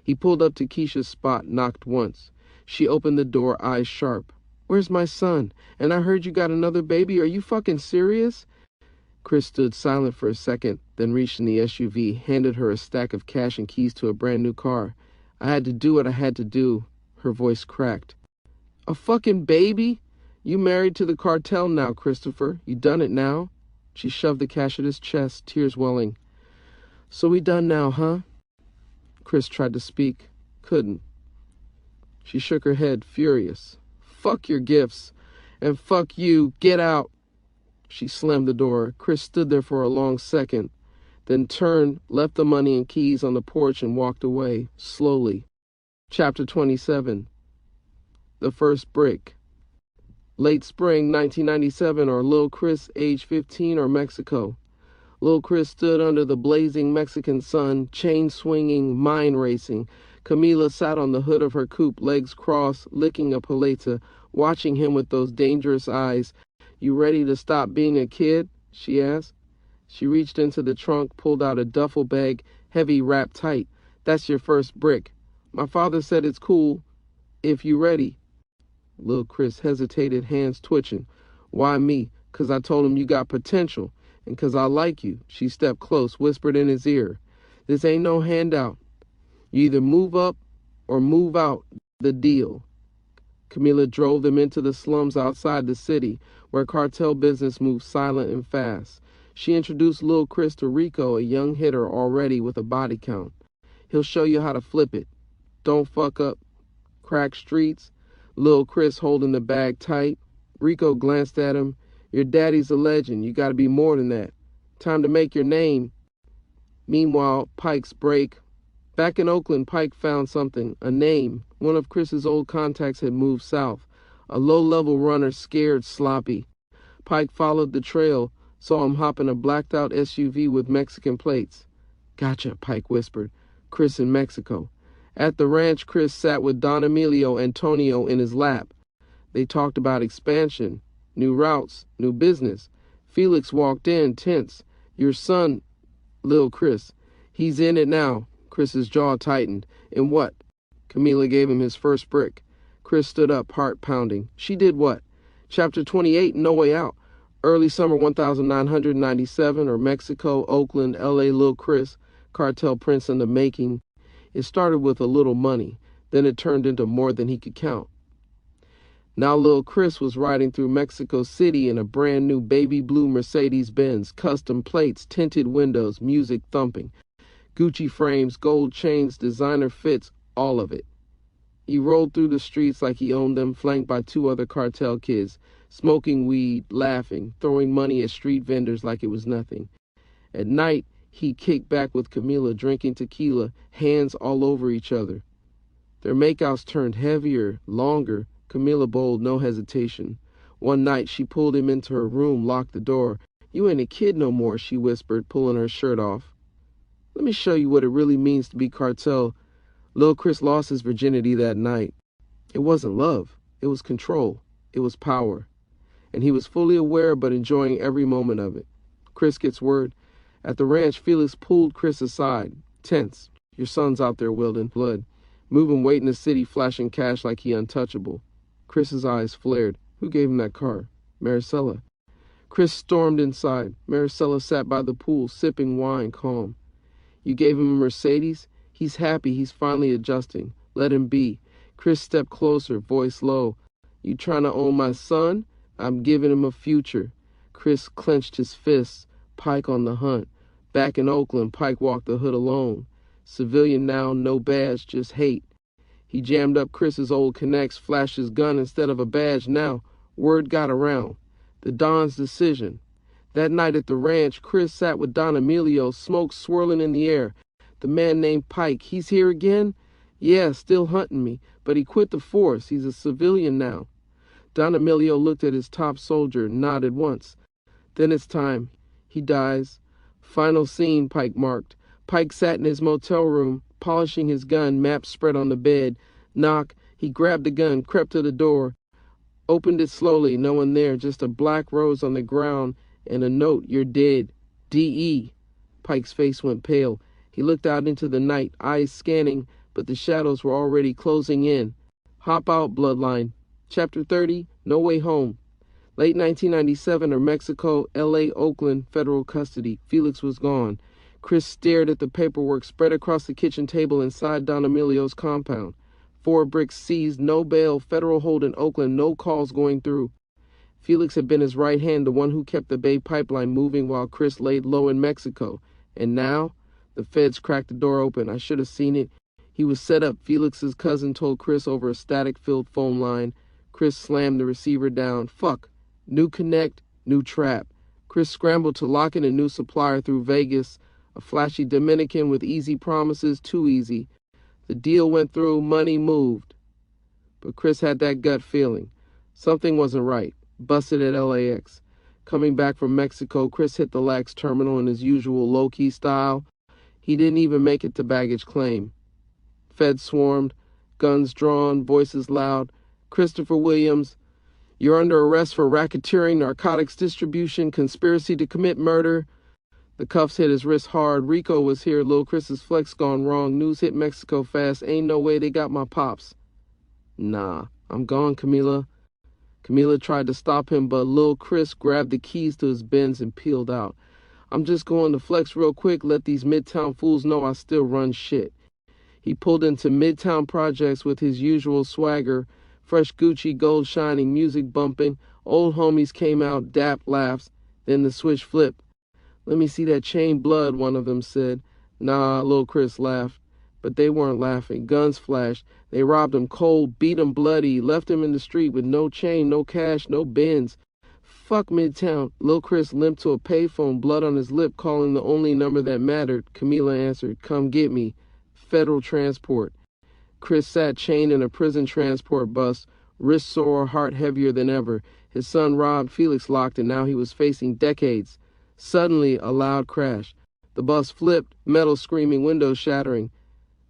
He pulled up to Keisha's spot, knocked once. She opened the door, eyes sharp. Where's my son? And I heard you got another baby. Are you fucking serious? Chris stood silent for a second, then reached in the SUV, handed her a stack of cash and keys to a brand new car. I had to do what I had to do. Her voice cracked. A fucking baby? You married to the cartel now, Christopher. You done it now? She shoved the cash at his chest, tears welling. So we done now, huh? Chris tried to speak. Couldn't. She shook her head, furious. Fuck your gifts. And fuck you. Get out. She slammed the door. Chris stood there for a long second, then turned, left the money and keys on the porch and walked away, slowly. Chapter 27. The First Brick. Late spring 1997, or Lil Chris, age 15, or Mexico. Lil Chris stood under the blazing Mexican sun, chain swinging, mind racing. Camila sat on the hood of her coupe, legs crossed, licking a paleta, watching him with those dangerous eyes. You ready to stop being a kid? She asked. She reached into the trunk, pulled out a duffel bag, heavy, wrapped tight. That's your first brick. My father said it's cool if you ready. Lil Chris hesitated, hands twitching. Why me? 'Cause I told him you got potential, and 'cause I like you. She stepped close, whispered in his ear. This ain't no handout. You either move up or move out. The deal. Camila drove them into the slums outside the city, where cartel business moved silent and fast. She introduced Lil Chris to Rico, a young hitter already with a body count. He'll show you how to flip it. Don't fuck up. Crack streets. Lil Chris holding the bag tight. Rico glanced at him. Your daddy's a legend. You gotta be more than that. Time to make your name. Meanwhile, Pike's break. Back in Oakland, Pike found something, a name. One of Chris's old contacts had moved south. A low-level runner, scared, sloppy. Pike followed the trail, saw him hop in a blacked-out SUV with Mexican plates. "Gotcha," Pike whispered. "Chris in Mexico." At the ranch, Chris sat with Don Emilio Antonio in his lap. They talked about expansion, new routes, new business. Felix walked in, tense. "Your son, Lil Chris. He's in it now." Chris's jaw tightened. "In what?" Camila gave him his first brick. Chris stood up, heart pounding. "She did what?" Chapter 28, No Way Out. Early summer 1997, or Mexico, Oakland, LA, Lil Chris, cartel prince in the making. It started with a little money. Then it turned into more than he could count. Now Lil Chris was riding through Mexico City in a brand new baby blue Mercedes-Benz, custom plates, tinted windows, music thumping, Gucci frames, gold chains, designer fits, all of it. He rolled through the streets like he owned them, flanked by two other cartel kids, smoking weed, laughing, throwing money at street vendors like it was nothing. At night, he kicked back with Camila, drinking tequila, hands all over each other. Their makeouts turned heavier, longer. Camila bowled, no hesitation. One night, she pulled him into her room, locked the door. "You ain't a kid no more," she whispered, pulling her shirt off. "Let me show you what it really means to be cartel." Lil Chris lost his virginity that night. It wasn't love. It was control. It was power. And he was fully aware but enjoying every moment of it. Chris gets word. At the ranch, Felix pulled Chris aside, tense. "Your son's out there, Wilden. Blood. Moving weight in the city, flashing cash like he untouchable." Chris's eyes flared. "Who gave him that car?" "Maricela." Chris stormed inside. Maricela sat by the pool, sipping wine, calm. "You gave him a Mercedes? He's happy. He's finally adjusting. Let him be." Chris stepped closer, voice low. "You trying to own my son? I'm giving him a future." Chris clenched his fists. Pike on the hunt. Back in Oakland, Pike walked the hood alone. Civilian now, no badge, just hate. He jammed up Chris's old connects, flashed his gun instead of a badge now. Word got around. The Don's decision. That night at the ranch, Chris sat with Don Emilio, smoke swirling in the air. "The man named Pike, he's here again?" "Yeah, still hunting me, but he quit the force. He's a civilian now." Don Emilio looked at his top soldier, nodded once. "Then it's time. He dies." Final scene, Pike marked. Pike sat in his motel room, polishing his gun, map spread on the bed. Knock. He grabbed the gun, crept to the door, opened it slowly, no one there, just a black rose on the ground and a note, "You're dead. D.E." Pike's face went pale. He looked out into the night, eyes scanning, but the shadows were already closing in. Hop out, Bloodline. Chapter 30, No Way Home. Late 1997, or Mexico, L.A., Oakland, federal custody. Felix was gone. Chris stared at the paperwork spread across the kitchen table inside Don Emilio's compound. 4 bricks seized, no bail, federal hold in Oakland, no calls going through. Felix had been his right hand, the one who kept the Bay Pipeline moving while Chris laid low in Mexico. And now, the feds cracked the door open. I should have seen it. He was set up, Felix's cousin told Chris over a static-filled phone line. Chris slammed the receiver down. Fuck. New connect, new trap. Chris scrambled to lock in a new supplier through Vegas, a flashy Dominican with easy promises, too easy. The deal went through, money moved. But Chris had that gut feeling. Something wasn't right. Busted at LAX. Coming back from Mexico, Chris hit the LAX terminal in his usual low-key style. He didn't even make it to baggage claim. Feds swarmed, guns drawn, voices loud. "Christopher Williams, you're under arrest for racketeering, narcotics distribution, conspiracy to commit murder." The cuffs hit his wrist hard. Rico was here. Lil Chris's flex gone wrong. News hit Mexico fast. Ain't no way they got my pops. "Nah, I'm gone, Camila." Camila tried to stop him, but Lil Chris grabbed the keys to his Benz and peeled out. "I'm just going to flex real quick, let these Midtown fools know I still run shit." He pulled into Midtown Projects with his usual swagger. Fresh Gucci, gold shining, music bumping. Old homies came out, dap laughs. Then the switch flipped. "Let me see that chain, blood," one of them said. "Nah," Lil Chris laughed. But they weren't laughing. Guns flashed. They robbed him cold, beat him bloody, left him in the street with no chain, no cash, no Benz. "Fuck Midtown." Lil Chris limped to a payphone, blood on his lip, calling the only number that mattered. Camila answered. "Come get me." Federal transport. Chris sat chained in a prison transport bus, Wrist sore, heart heavier than ever. His son robbed, Felix locked, and now he was facing decades. Suddenly, a loud crash. The bus flipped, metal screaming, windows shattering.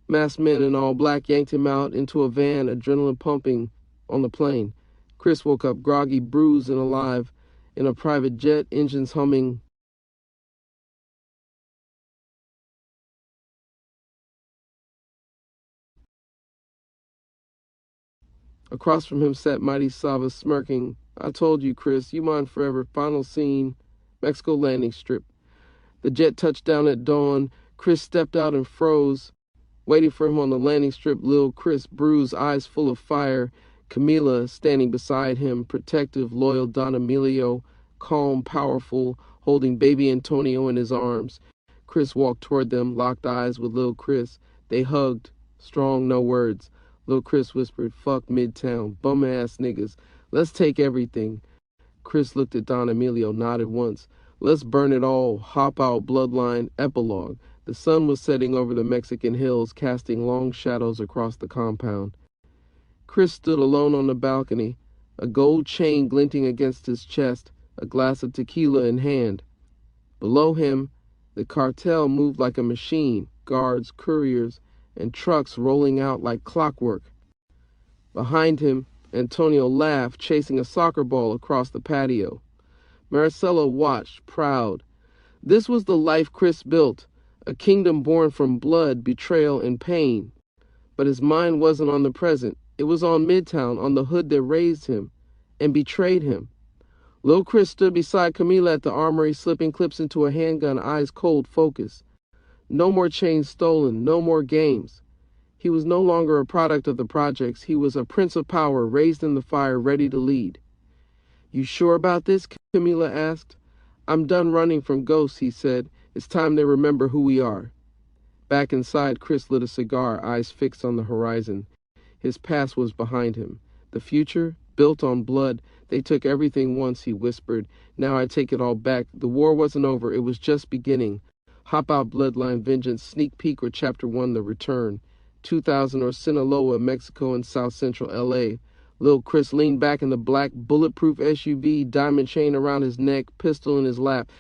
Masked men in all black yanked him out into a van, adrenaline pumping on the plane. Chris woke up groggy, bruised, and alive in a private jet, engines humming. Across from him sat Mighty Sava, smirking. I told you, Chris, you mine forever. Final scene, Mexico landing strip. The jet touched down at dawn. Chris stepped out and froze. Waiting for him on the landing strip, Lil Chris, bruised, eyes full of fire. Camila standing beside him, protective, loyal Don Emilio, calm, powerful, holding baby Antonio in his arms. Chris walked toward them, locked eyes with Lil Chris. They hugged, strong, no words. Lil Chris whispered, fuck Midtown, bum-ass niggas. Let's take everything. Chris looked at Don Emilio, nodded once. Let's burn it all. Hop out, Bloodline, epilogue. The sun was setting over the Mexican hills, casting long shadows across the compound. Chris stood alone on the balcony, a gold chain glinting against his chest, a glass of tequila in hand. Below him, the cartel moved like a machine, guards, couriers, and trucks rolling out like clockwork. Behind him, Antonio laughed, chasing a soccer ball across the patio. Marcelo watched, proud. This was the life Chris built, a kingdom born from blood, betrayal, and pain. But his mind wasn't on the present. It was on Midtown, on the hood that raised him and betrayed him. Lil Chris stood beside Camila at the armory, slipping clips into a handgun, eyes cold, focused. No more chains stolen, no more games. He was no longer a product of the projects. He was a prince of power, raised in the fire, ready to lead. You sure about this? Camila asked. I'm done running from ghosts, he said. It's time they remember who we are. Back inside, Chris lit a cigar, eyes fixed on the horizon. His past was behind him. The future, built on blood. They took everything once, he whispered. Now I take it all back. The war wasn't over. It was just beginning. Hop out, Bloodline, Vengeance, Sneak Peek, or Chapter 1, The Return. 2000 or Sinaloa, Mexico, and South Central L.A. Lil Chris leaned back in the black, bulletproof SUV, diamond chain around his neck, pistol in his lap.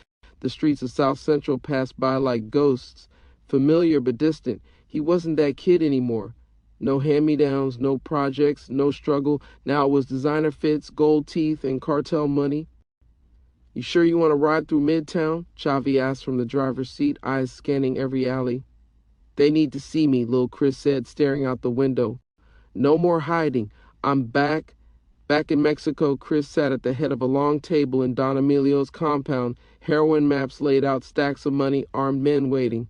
The streets of South Central passed by like ghosts, familiar but distant. He wasn't that kid anymore. No hand-me-downs, no projects, no struggle. Now it was designer fits, gold teeth, and cartel money. You sure you want to ride through Midtown? Chavi asked from the driver's seat, eyes scanning every alley. They need to see me, Lil Chris said, staring out the window. No more hiding. I'm back. Back in Mexico, Chris sat at the head of a long table in Don Emilio's compound, heroin maps laid out, stacks of money, armed men waiting.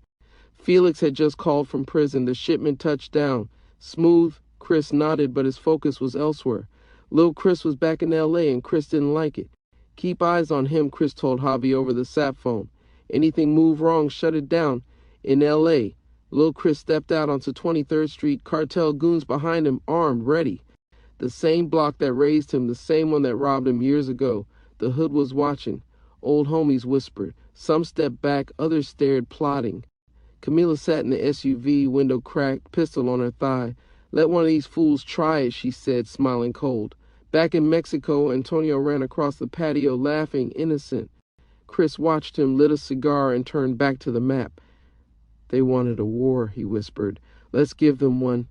Felix had just called from prison. The shipment touched down. Smooth, Chris nodded, but his focus was elsewhere. Lil Chris was back in L.A., and Chris didn't like it. Keep eyes on him, Chris told Javi over the sat phone. Anything move wrong, shut it down. In L.A., Lil Chris stepped out onto 23rd Street, cartel goons behind him, armed, ready. The same block that raised him, the same one that robbed him years ago. The hood was watching. Old homies whispered. Some stepped back, others stared, plotting. Camila sat in the SUV, window cracked, pistol on her thigh. Let one of these fools try it, she said, smiling cold. Back in Mexico, Antonio ran across the patio, laughing, innocent. Chris watched him, lit a cigar, and turned back to the map. They wanted a war, he whispered. Let's give them one.